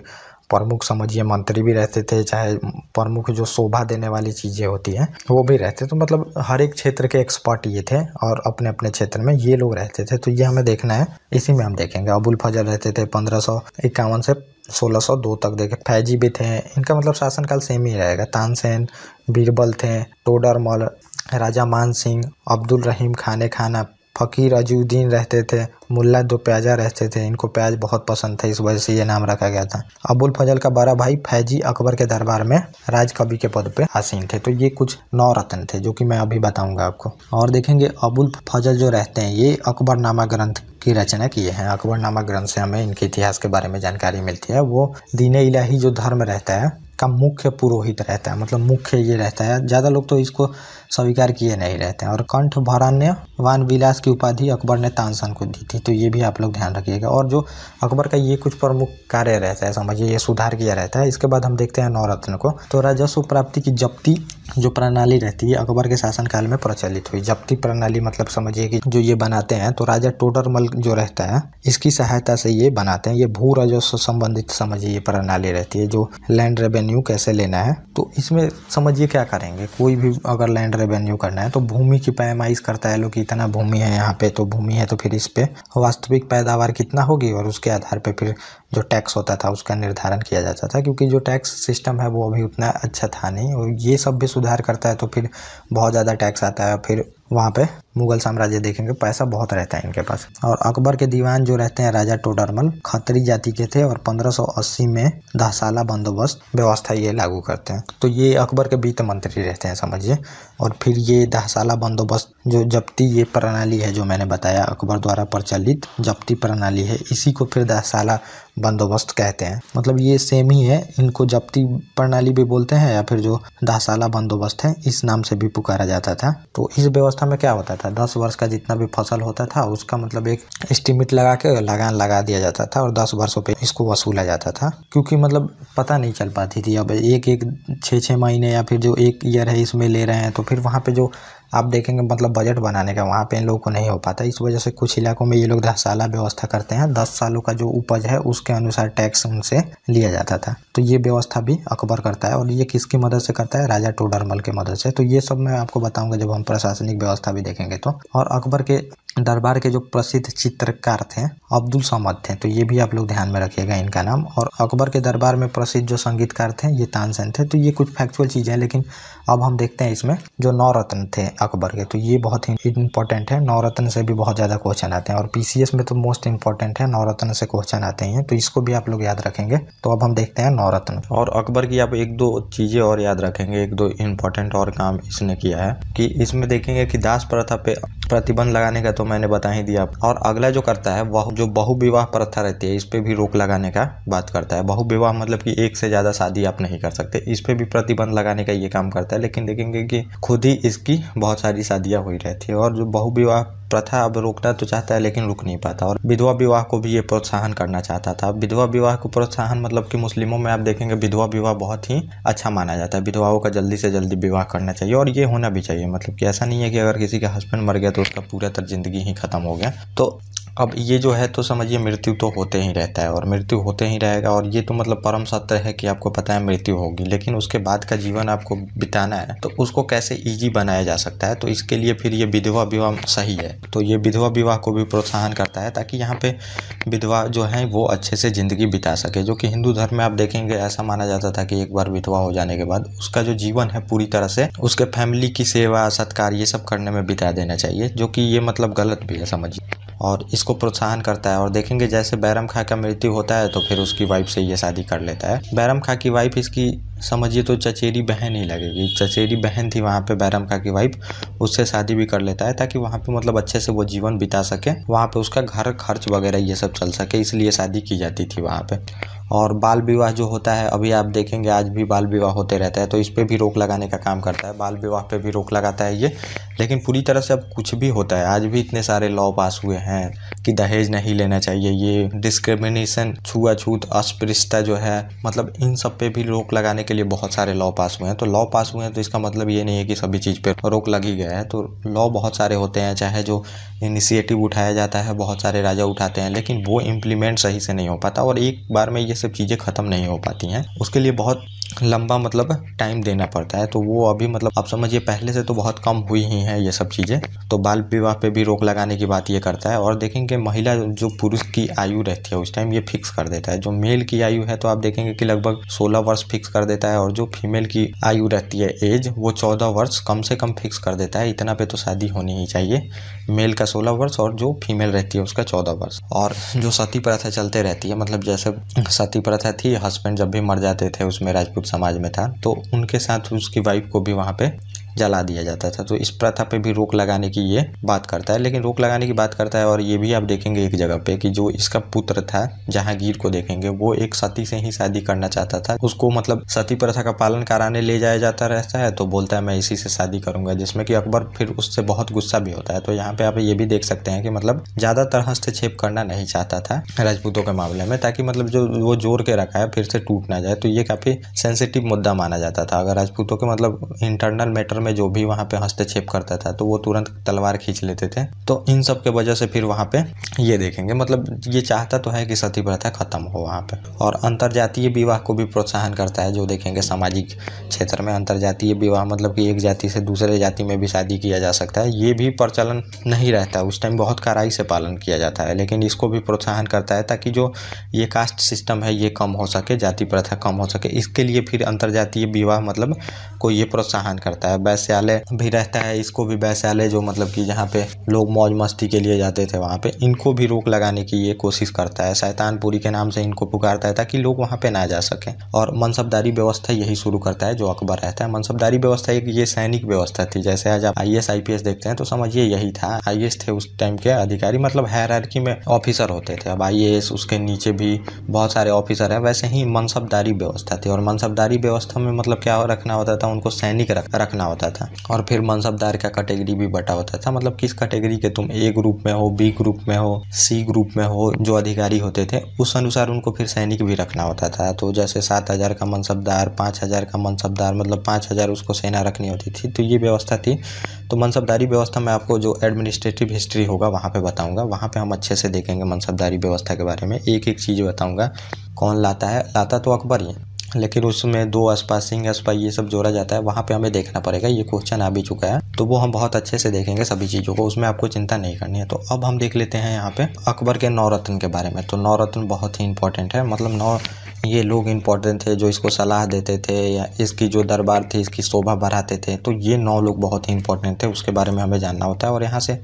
प्रमुख समझिए मंत्री भी रहते थे, चाहे प्रमुख जो शोभा देने वाली चीज़ें होती हैं वो भी रहते। तो मतलब हर एक क्षेत्र के एक्सपर्ट ये थे और अपने अपने क्षेत्र में ये लोग रहते थे। तो ये हमें देखना है, इसी में हम देखेंगे। अबुल फजल रहते थे 1551 से 1602 तक देखे। फैजी भी थे, इनका मतलब शासनकाल सेम ही रहेगा। तानसेन, बीरबल थे, टोडरमल, राजा मान सिंह, अब्दुल रहीम खाने खाना, फ़कीर अजूद्दीन रहते थे, मुल्ला दो प्याजा रहते थे। इनको प्याज बहुत पसंद था, इस वजह से ये नाम रखा गया था। अबुल फजल का बड़ा भाई फैजी अकबर के दरबार में राजकवि के पद पे आसीन थे। तो ये कुछ 9 रत्न थे जो कि मैं अभी बताऊंगा आपको। और देखेंगे अबुल फजल जो रहते हैं ये अकबरनामा ग्रंथ की रचना किए हैं। अकबरनामा ग्रंथ से हमें इनके इतिहास के बारे में जानकारी मिलती है। वो दीन इलाही जो धर्म रहता है का मुख्य पुरोहित रहता है, मतलब मुख्य ये रहता है। ज़्यादा लोग तो इसको स्वीकार किए नहीं रहते हैं। और कंठ भरान्य वान विलास की उपाधि अकबर ने तानसेन को दी थी, तो ये भी आप लोग ध्यान रखिएगा। और जो अकबर का ये कुछ प्रमुख कार्य रहता है, समझिए ये सुधार किया रहता है। इसके बाद हम देखते हैं 9 रत्न को। तो राजस्व प्राप्ति की जब्ती जो प्रणाली रहती है अकबर के शासनकाल में प्रचलित हुई। जब्ती प्रणाली मतलब समझिए कि जो ये बनाते हैं तो राजा टोडरमल जो रहता है इसकी सहायता से ये बनाते हैं। ये भू राजस्व संबंधित समझिए ये प्रणाली रहती है, जो लैंड रेवेन्यू कैसे लेना है। तो इसमें समझिए क्या करेंगे, कोई भी अगर लैंड रेवेन्यू करना है तो भूमि की पैमाइश करता है लोग कि इतना भूमि है यहाँ पे, तो भूमि है तो फिर इस पे वास्तविक पैदावार कितना होगी और उसके आधार पे फिर जो टैक्स होता था उसका निर्धारण किया जाता था। क्योंकि जो टैक्स सिस्टम है वो अभी उतना अच्छा था नहीं, और ये सब भी सुधार करता है तो फिर बहुत ज़्यादा टैक्स आता है। फिर वहाँ पे मुगल साम्राज्य देखेंगे पैसा बहुत रहता है इनके पास। और अकबर के दीवान जो रहते हैं राजा टोडरमल खत्री जाति के थे और 1580 में 10 साला बंदोबस्त व्यवस्था ये लागू करते हैं। तो ये अकबर के वित्त मंत्री रहते हैं समझिए। और फिर ये 10 साला बंदोबस्त जो जब्ती ये प्रणाली है जो मैंने बताया अकबर द्वारा प्रचलित जब्ती प्रणाली है, इसी को फिर 10 साला बंदोबस्त कहते हैं। मतलब ये सेम ही है, इनको जब्ती प्रणाली भी बोलते हैं या फिर जो 10 साला बंदोबस्त है इस नाम से भी पुकारा जाता था। तो इस व्यवस्था में क्या होता था, 10 वर्ष का जितना भी फसल होता था उसका मतलब एक एस्टिमेट लगा के लगान लगा दिया जाता था और 10 वर्षों पे इसको वसूला जाता था। क्योंकि मतलब पता नहीं चल पाती थी, अब एक 6 महीने या फिर जो 1 ईयर है इसमें ले रहे हैं, तो फिर वहाँ पे जो आप देखेंगे मतलब बजट बनाने का वहाँ पे इन लोगों को नहीं हो पाता। इस वजह से कुछ इलाकों में ये लोग 10 साला व्यवस्था करते हैं। 10 सालों का जो उपज है उसके अनुसार टैक्स उनसे लिया जाता था। तो ये व्यवस्था भी अकबर करता है। और ये किसकी मदद से करता है, राजा टोडरमल की मदद से। तो ये सब मैं आपको बताऊंगा जब हम प्रशासनिक व्यवस्था भी देखेंगे तो। और अकबर के दरबार के जो प्रसिद्ध चित्रकार थे अब्दुल समद थे, तो ये भी आप लोग ध्यान में रखिएगा इनका नाम। और अकबर के दरबार में प्रसिद्ध जो संगीतकार थे ये तानसेन थे। तो ये कुछ फैक्चुअल चीज़ें हैं, लेकिन अब हम देखते हैं इसमें जो 9 रत्न थे अकबर के, तो ये बहुत ही इंपॉर्टेंट है। 9 रत्न से भी बहुत ज़्यादा क्वेश्चन आते हैं और पीसीएस में तो मोस्ट इंपॉर्टेंट है, 9 रत्न से क्वेश्चन आते हैं, तो इसको भी आप लोग याद रखेंगे। तो अब हम देखते हैं 9 रत्न। और अकबर की आप 1-2 चीज़ें और याद रखेंगे, 1-2 इंपॉर्टेंट और काम इसने किया है कि इसमें देखेंगे कि दास प्रथा पे प्रतिबंध लगाने का तो मैंने बता ही दिया। और अगला जो करता है वह जो बहुविवाह प्रथा रहती है इस पे भी रोक लगाने का बात करता है। बहुविवाह मतलब कि एक से ज़्यादा शादी आप नहीं कर सकते, इस पे भी प्रतिबंध लगाने का ये काम करता है। लेकिन देखेंगे कि खुद ही इसकी बहुत सारी शादियाँ हुई रहती है। और जो बहुविवाह प्रथा अब रोकना तो चाहता है लेकिन रुक नहीं पाता। और विधवा विवाह को भी ये प्रोत्साहन करना चाहता था। विधवा विवाह को प्रोत्साहन मतलब कि मुस्लिमों में आप देखेंगे विधवा विवाह बहुत ही अच्छा माना जाता है। विधवाओं का जल्दी से जल्दी विवाह करना चाहिए और ये होना भी चाहिए। मतलब कि ऐसा नहीं है कि अगर किसी का हस्बैंड मर गया तो उसका पूरा तरह जिंदगी ही खत्म हो गया। तो अब ये जो है तो समझिए मृत्यु तो होते ही रहता है और मृत्यु होते ही रहेगा। और ये तो मतलब परम सत्य है कि आपको पता है मृत्यु होगी, लेकिन उसके बाद का जीवन आपको बिताना है तो उसको कैसे इजी बनाया जा सकता है। तो इसके लिए फिर ये विधवा विवाह सही है। तो ये विधवा विवाह को भी प्रोत्साहन करता है ताकि यहाँ पे विधवा जो है वो अच्छे से ज़िंदगी बिता सके। जो कि हिंदू धर्म में आप देखेंगे ऐसा माना जाता था कि एक बार विधवा हो जाने के बाद उसका जो जीवन है पूरी तरह से उसके फैमिली की सेवा सत्कार ये सब करने में बिता देना चाहिए, जो कि ये मतलब गलत भी है समझिए। और इसको प्रोत्साहन करता है। और देखेंगे जैसे बैरम खां का मृत्यु होता है तो फिर उसकी वाइफ से ये शादी कर लेता है। बैरम खां की वाइफ इसकी समझिए तो चचेरी बहन ही लगेगी, चचेरी बहन थी वहाँ पे बैरम खां की वाइफ, उससे शादी भी कर लेता है ताकि वहाँ पे मतलब अच्छे से वो जीवन बिता सके, वहाँ पे उसका घर खर्च वगैरह ये सब चल सके, इसलिए शादी की जाती थी वहाँ पे। और बाल विवाह जो होता है अभी आप देखेंगे आज भी बाल विवाह होते रहता है, तो इस पे भी रोक लगाने का काम करता है। बाल विवाह पे भी रोक लगाता है ये, लेकिन पूरी तरह से अब कुछ भी होता है आज भी इतने सारे लॉ पास हुए हैं कि दहेज नहीं लेना चाहिए, ये डिस्क्रिमिनेशन छुआछूत अस्पृश्यता जो है मतलब इन सब पे भी रोक लगाने के लिए बहुत सारे लॉ पास हुए हैं। तो लॉ पास हुए हैं तो इसका मतलब ये नहीं है कि सभी चीज़ पे रोक लग ही गया है। तो लॉ बहुत सारे होते हैं, चाहे जो इनिशिएटिव उठाया जाता है बहुत सारे राजा उठाते हैं, लेकिन वो इम्प्लीमेंट सही से नहीं हो पाता और एक बार में ये सब चीज़ें ख़त्म नहीं हो पाती हैं। उसके लिए बहुत लंबा मतलब टाइम देना पड़ता है। तो वो अभी मतलब आप समझिए पहले से तो बहुत कम हुई ही हैं ये सब चीज़ें। तो बाल विवाह पे भी रोक लगाने की बात ये करता है। और देखेंगे महिला जो पुरुष की आयु रहती है उस टाइम ये फिक्स कर देता है। जो मेल की आयु है तो आप देखेंगे कि लगभग 16 वर्ष फिक्स कर देता है, और जो फीमेल की आयु रहती है एज वो 14 वर्ष कम से कम फिक्स कर देता है। इतना पे तो शादी होनी ही चाहिए। मेल का 16 वर्ष और जो फीमेल रहती है उसका 14 वर्ष। और जो सती प्रथा चलते रहती है, मतलब जैसे सती प्रथा थी, हस्बैंड जब भी मर जाते थे उसमें राजपूत समाज में था तो उनके साथ उसकी वाइफ को भी वहाँ पे जला दिया जाता था। तो इस प्रथा पे भी रोक लगाने की ये बात करता है। लेकिन रोक लगाने की बात करता है और ये भी आप देखेंगे एक जगह पे कि जो इसका पुत्र था जहांगीर को देखेंगे वो एक सती से ही शादी करना चाहता था। उसको मतलब सती प्रथा का पालन कराने ले जाया जाता रहता है तो बोलता है मैं इसी से शादी करूंगा, जिसमें कि अकबर फिर उससे बहुत गुस्सा भी होता है। तो यहाँ पे आप ये भी देख सकते हैं कि मतलब ज़्यादातर हस्तक्षेप करना नहीं चाहता था राजपूतों के मामले में, ताकि मतलब जो वो जोड़ के रखा है फिर से टूट ना जाए। तो ये काफ़ी सेंसिटिव मुद्दा माना जाता था। अगर राजपूतों के मतलब इंटरनल मैटर में जो भी वहाँ पे हस्तक्षेप करता था तो वो तुरंत तलवार खींच लेते थे। तो इन सब के वजह से फिर वहाँ पे ये देखेंगे मतलब ये चाहता तो है कि सती प्रथा खत्म हो वहाँ पे। और अंतरजातीय विवाह को भी प्रोत्साहन करता है। जो देखेंगे सामाजिक क्षेत्र में अंतरजातीय विवाह मतलब कि एक जाति से दूसरे जाति में भी शादी किया जा सकता है, ये भी प्रचलन नहीं रहता। उस टाइम बहुत कड़ाई से पालन किया जाता है, लेकिन इसको भी प्रोत्साहन करता है ताकि जो ये कास्ट सिस्टम है ये कम हो सके, जाति प्रथा कम हो सके। इसके लिए फिर अंतरजातीय विवाह मतलब को ये प्रोत्साहन करता है। वैश्यालय भी रहता है, इसको भी वैश्यालय जो मतलब कि जहाँ पे लोग मौज मस्ती के लिए जाते थे वहाँ पे, इनको भी रोक लगाने की ये कोशिश करता है। शैतानपुरी के नाम से इनको पुकारता है ताकि लोग वहाँ पे ना जा सकें। और मनसबदारी व्यवस्था यही शुरू करता है जो अकबर रहता है। मनसबदारी व्यवस्था एक ये सैनिक व्यवस्था थी। जैसे आज आप IAS IPS देखते हैं तो समझिए यही था। IAS थे उस टाइम के अधिकारी, मतलब हायरार्की में ऑफिसर होते थे। अब IAS उसके नीचे भी बहुत सारे ऑफिसर है, वैसे ही मनसबदारी व्यवस्था थी। और मनसबदारी व्यवस्था में मतलब क्या रखना होता था, उनको सैनिक रखना होता था। और फिर मनसबदार का कैटेगरी भी बटा होता था, मतलब किस कैटेगरी के तुम A ग्रुप में हो, B ग्रुप में हो, C ग्रुप में हो, जो अधिकारी होते थे उस अनुसार उनको फिर सैनिक भी रखना होता था। तो जैसे 7,000 का मनसबदार, 5,000 का मनसबदार, मतलब 5,000 उसको सेना रखनी होती थी। तो ये व्यवस्था थी। तो मनसबदारी व्यवस्था में आपको जो एडमिनिस्ट्रेटिव हिस्ट्री होगा वहाँ पे बताऊँगा, वहाँ पे हम अच्छे से देखेंगे मनसबदारी व्यवस्था के बारे में। एक एक चीज़ बताऊँगा। कौन लाता है, लाता तो अकबर ही, लेकिन उसमें 2 अस्पा, सिंह अस्पा ये सब जोड़ा जाता है, वहाँ पे हमें देखना पड़ेगा। ये क्वेश्चन आ भी चुका है तो वो हम बहुत अच्छे से देखेंगे सभी चीज़ों को, उसमें आपको चिंता नहीं करनी है। तो अब हम देख लेते हैं यहाँ पे अकबर के 9 रत्न के बारे में। तो 9 रत्न बहुत ही इंपॉर्टेंट है, मतलब 9 ये लोग इंपॉर्टेंट थे जो इसको सलाह देते थे या इसकी जो दरबार थी इसकी शोभा बढ़ाते थे। तो ये 9 लोग बहुत ही इंपॉर्टेंट थे, उसके बारे में हमें जानना होता है। और यहाँ से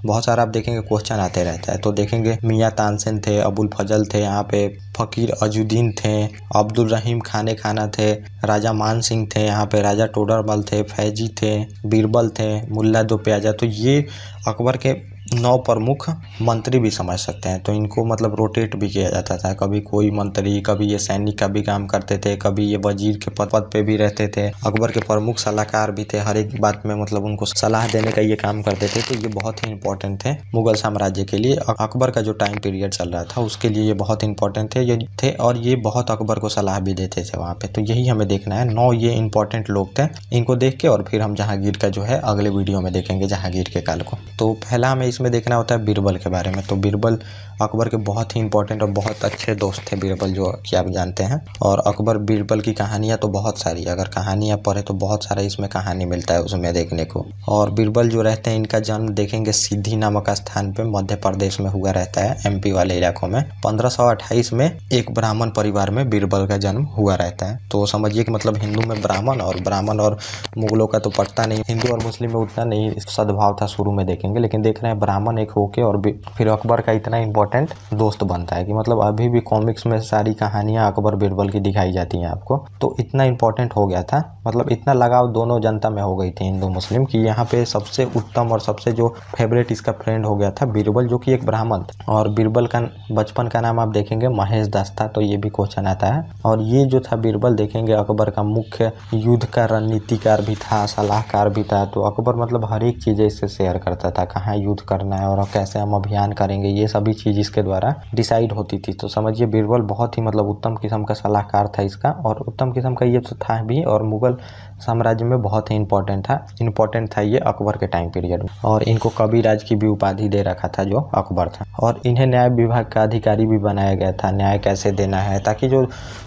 बहुत सारा आप देखेंगे क्वेश्चन आते रहता है। तो देखेंगे मियाँ तानसेन थे, अबुल फजल थे, यहाँ पे फ़कीर अजुद्दीन थे, अब्दुल रहीम खाने खाना थे, राजा मान सिंह थे, यहाँ पे राजा टोडरमल थे, फैजी थे, बीरबल थे, मुल्ला दो प्याजा। तो ये अकबर के 9 प्रमुख मंत्री भी समझ सकते हैं। तो इनको मतलब रोटेट भी किया जाता था, कभी कोई मंत्री, कभी ये सैनिक का भी काम करते थे, कभी ये वजीर के पद पे भी रहते थे। अकबर के प्रमुख सलाहकार भी थे, हर एक बात में मतलब उनको सलाह देने का ये काम करते थे। तो ये बहुत ही इंपॉर्टेंट थे मुगल साम्राज्य के लिए। अकबर का जो टाइम पीरियड चल रहा था उसके लिए ये बहुत इंपॉर्टेंट थे और ये बहुत अकबर को सलाह भी देते थे वहाँ पे। तो यही हमें देखना है, 9 ये इंपॉर्टेंट लोग थे। इनको देख के और फिर हम जहांगीर का जो है अगले वीडियो में देखेंगे जहांगीर के काल को। तो पहला हमें इसमें देखना होता है बीरबल के बारे में। तो बीरबल अकबर के बहुत ही इंपॉर्टेंट और बहुत अच्छे दोस्त थे बीरबल, जो कि आप जानते हैं। और अकबर बीरबल की कहानियाँ तो बहुत सारी, अगर कहानियाँ पढ़े तो बहुत सारा इसमें कहानी मिलता है उसमें देखने को। और बीरबल जो रहते हैं इनका जन्म देखेंगे सिद्धि नामक स्थान पे मध्य प्रदेश में हुआ रहता है, MP वाले इलाकों में। 1528 में एक ब्राह्मण परिवार में बीरबल का जन्म हुआ रहता है। तो समझिए कि मतलब हिंदू में ब्राह्मण और मुगलों का तो पटता नहीं, हिंदू और मुस्लिम में उतना नहीं सद्भाव था शुरू में देखेंगे, लेकिन देख रहे हैं ब्राह्मण एक होके और फिर अकबर का इतना इंपॉर्टेंट दोस्त बनता है कि मतलब अभी भी कॉमिक्स में सारी कहानियां अकबर बीरबल की दिखाई जाती हैं आपको। तो इतना इंपॉर्टेंट हो गया था, मतलब इतना लगाव दोनों जनता में हो गई थी हिंदू मुस्लिम की यहाँ पे सबसे उत्तम और सबसे जो फेवरेट इसका फ्रेंड हो गया था बीरबल, जो कि एक ब्राह्मण था। और बीरबल का बचपन का नाम आप देखेंगे महेश दास था। तो ये भी क्वेश्चन आता है। और ये जो था बीरबल देखेंगे अकबर का मुख्य युद्ध का रणनीतिकार भी था, सलाहकार भी था। तो अकबर मतलब हर एक चीज़ इससे शेयर करता था, कहाँ युद्ध करना करना है और कैसे हम अभियान करेंगे, ये सभी चीज़ इसके द्वारा डिसाइड होती थी। तो समझिए बीरबल बहुत ही मतलब उत्तम किस्म का सलाहकार था इसका, और उत्तम किस्म का ये तो था भी, और मुगल साम्राज्य में बहुत ही इम्पोर्टेंट था ये अकबर के टाइम पीरियड में। और इनको कविराज की भी उपाधि दे रखा था जो अकबर था, और इन्हें न्याय विभाग का अधिकारी भी बनाया गया था, न्याय कैसे देना है, ताकि जो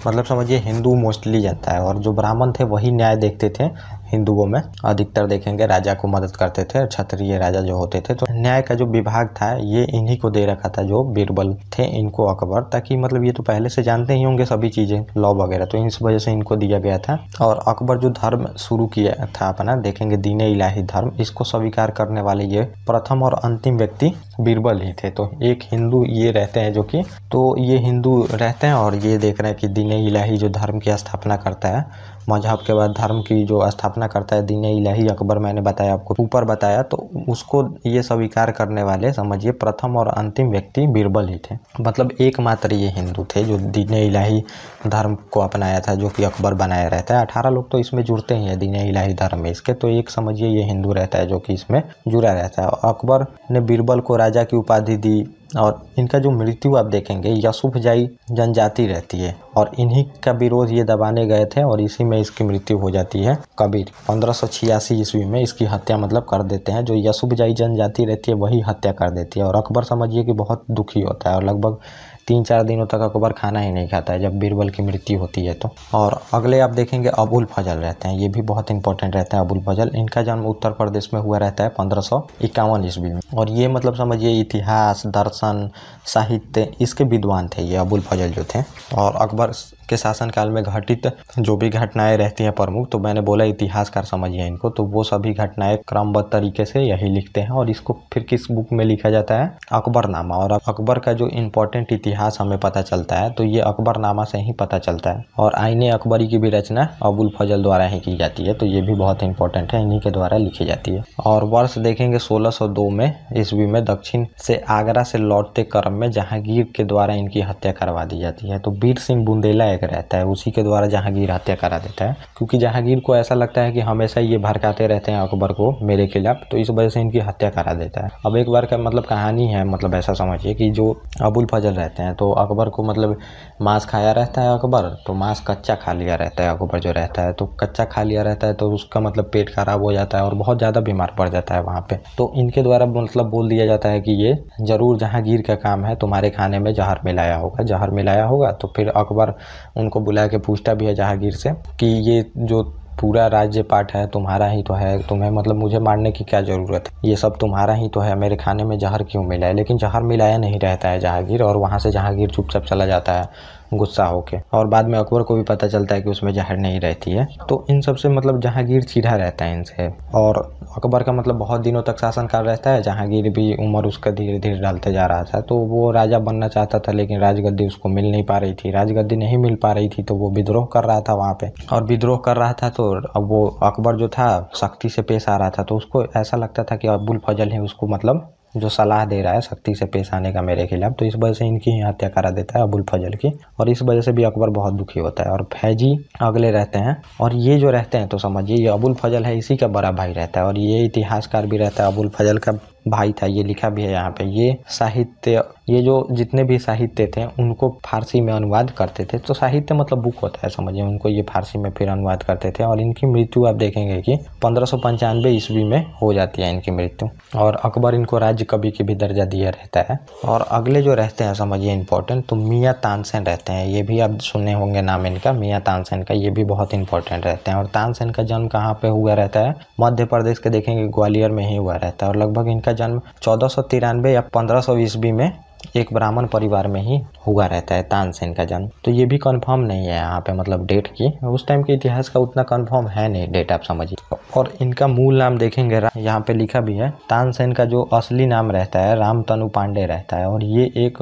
मतलब समझिए हिंदू मोस्टली जनता है और जो ब्राह्मण थे वही न्याय देखते थे। हिंदुओं में अधिकतर देखेंगे राजा को मदद करते थे, क्षत्रिय राजा जो होते थे। तो न्याय का जो विभाग था ये इन्हीं को दे रखा था जो बीरबल थे इनको अकबर, ताकि मतलब ये तो पहले से जानते ही होंगे सभी चीज़ें लॉ वगैरह, तो इस वजह से इनको दिया गया था। और अकबर जो धर्म शुरू किया था अपना, देखेंगे दीन-ए इलाही धर्म, इसको स्वीकार करने वाले ये प्रथम और अंतिम व्यक्ति बीरबल ही थे। तो एक हिंदू ये रहते हैं जो कि, तो ये हिंदू रहते हैं और ये देख रहे हैं कि दीन-ए इलाही जो धर्म की स्थापना करता है, मजहब के बाद धर्म की जो स्थापना करता है दीन-ए इलाही अकबर, मैंने बताया आपको ऊपर बताया, तो उसको ये स्वीकार करने वाले समझिए प्रथम और अंतिम व्यक्ति बीरबल ही थे। मतलब एकमात्र ये हिंदू थे जो दीन-ए इलाही धर्म को अपनाया था, जो कि अकबर बनाया रहता है। 18 लोग तो इसमें जुड़ते ही हैं दीन-ए इलाही धर्म में इसके, तो एक समझिए ये हिंदू रहता है जो कि इसमें जुड़ा रहता है। अकबर ने बीरबल को राजा की उपाधि दी, और इनका जो मृत्यु आप देखेंगे यूसुफजाई जनजाति रहती है, और इन्हीं का विरोध ये दबाने गए थे और इसी में इसकी मृत्यु हो जाती है। कबीर 1586 ईस्वी में इसकी हत्या मतलब कर देते हैं, जो यूसुफजाई जनजाति रहती है वही हत्या कर देती है। और अकबर समझिए कि बहुत दुखी होता है और लगभग 3-4 दिनों तक अकबर खाना ही नहीं खाता है जब बीरबल की मृत्यु होती है तो। और अगले आप देखेंगे अबुल फजल रहते हैं, ये भी बहुत इंपॉर्टेंट रहता है अबुल फजल। इनका जन्म उत्तर प्रदेश में हुआ रहता है 1551 ईस्वी में, और ये मतलब समझिए इतिहास, दर्शन, साहित्य इसके विद्वान थे ये अबुल फजल जो थे। और अकबर के शासनकाल में घटित जो भी घटनाएं रहती हैं प्रमुख, तो मैंने बोला इतिहासकार समझिए इनको, तो वो सभी घटनाएं क्रमबद्ध तरीके से यही लिखते हैं। और इसको फिर किस बुक में लिखा जाता है, अकबरनामा। और अकबर का जो इम्पोर्टेंट इतिहास हमें पता चलता है तो ये अकबरनामा से ही पता चलता है। और आईने अकबरी की भी रचना अबुल फजल द्वारा ही की जाती है, तो ये भी बहुत इंपॉर्टेंट है, इन्हीं के द्वारा लिखी जाती है। और वर्ष देखेंगे 1602 में ईस्वी में दक्षिण से आगरा से लौटते क्रम में जहांगीर के द्वारा इनकी हत्या करवा दी जाती है। तो बीर सिंह बुंदेला एक रहता है, उसी के द्वारा जहांगीर हत्या करा देता है, क्योंकि जहांगीर को ऐसा लगता है कि हमेशा ये भड़काते रहते हैं अकबर को मेरे खिलाफ, तो इस वजह से इनकी हत्या करा देता है। अब एक बार का मतलब कहानी है, मतलब ऐसा समझिए कि जो अबुल फजल रहते हैं तो अकबर को मतलब मांस खाया रहता है अकबर, तो मांस कच्चा खा लिया रहता है अकबर जो रहता है, तो कच्चा खा लिया रहता है तो उसका मतलब पेट खराब हो जाता है और बहुत ज़्यादा बीमार पड़ जाता है वहाँ पे। तो इनके द्वारा मतलब बोल दिया जाता है कि ये जरूर जहांगीर का काम है, तुम्हारे खाने में जहर मिलाया होगा। तो फिर अकबर उनको बुला के पूछता भी है जहांगीर से कि ये जो पूरा राज्य पाठ है तुम्हारा ही तो है, तुम्हें मतलब मुझे मारने की क्या ज़रूरत है, ये सब तुम्हारा ही तो है, मेरे खाने में जहर क्यों मिला है। लेकिन जहर मिलाया नहीं रहता है जहांगीर, और वहाँ से जहांगीर चुपचाप चला जाता है गुस्सा होके, और बाद में अकबर को भी पता चलता है कि उसमें जहर नहीं रहती है। तो इन सब से मतलब जहांगीर चिढ़ा रहता है इनसे, और अकबर का मतलब बहुत दिनों तक शासनकाल रहता है। जहांगीर भी उम्र उसका धीरे धीरे डालते जा रहा था, तो वो राजा बनना चाहता था, लेकिन राजगद्दी उसको मिल नहीं पा रही थी, राजगद्दी नहीं मिल पा रही थी, तो वो विद्रोह कर रहा था वहाँ पे। और विद्रोह कर रहा था तो अब वो अकबर जो था सख्ती से पेश आ रहा था, तो उसको ऐसा लगता था कि अबुल फजल है उसको मतलब जो सलाह दे रहा है सख्ती से पेश आने का मेरे खिलाफ, तो इस वजह से इनकी ही हत्या करा देता है अबुल फजल की, और इस वजह से भी अकबर बहुत दुखी होता है। और फैजी अगले रहते हैं, और ये जो रहते हैं तो समझिए ये अबुल फजल है इसी का बड़ा भाई रहता है, और ये इतिहासकार भी रहता है, अबुल फजल का भाई था, ये लिखा भी है यहाँ पे। ये साहित्य, ये जो जितने भी साहित्य थे उनको फारसी में अनुवाद करते थे, तो साहित्य मतलब बुक होता है समझिए, उनको ये फारसी में फिर अनुवाद करते थे। और इनकी मृत्यु आप देखेंगे कि 1595 ईस्वी में हो जाती है इनकी मृत्यु, और अकबर इनको राज्य कवि की भी दर्जा दिया रहता है। और अगले जो रहते हैं समझिए इंपॉर्टेंट, तो मियाँ तानसेन रहते हैं, ये भी आप सुने होंगे नाम इनका, मियाँ तानसेन का, ये भी बहुत इंपॉर्टेंट रहते हैं। और तानसेन का जन्म कहाँ पे हुआ रहता है, मध्य प्रदेश के देखेंगे ग्वालियर में ही हुआ रहता है, और लगभग इनका जन्म 1493 या 1500 ईस्वी में एक ब्राह्मण परिवार में ही हुआ रहता है तानसेन का जन्म। तो ये भी कंफर्म नहीं है यहाँ पे मतलब डेट की, उस टाइम के इतिहास का उतना कंफर्म है नहीं डेट आप समझिए। और इनका मूल नाम देखेंगे यहाँ पे लिखा भी है, तानसेन का जो असली नाम रहता है रामतनु पांडे रहता है, और ये एक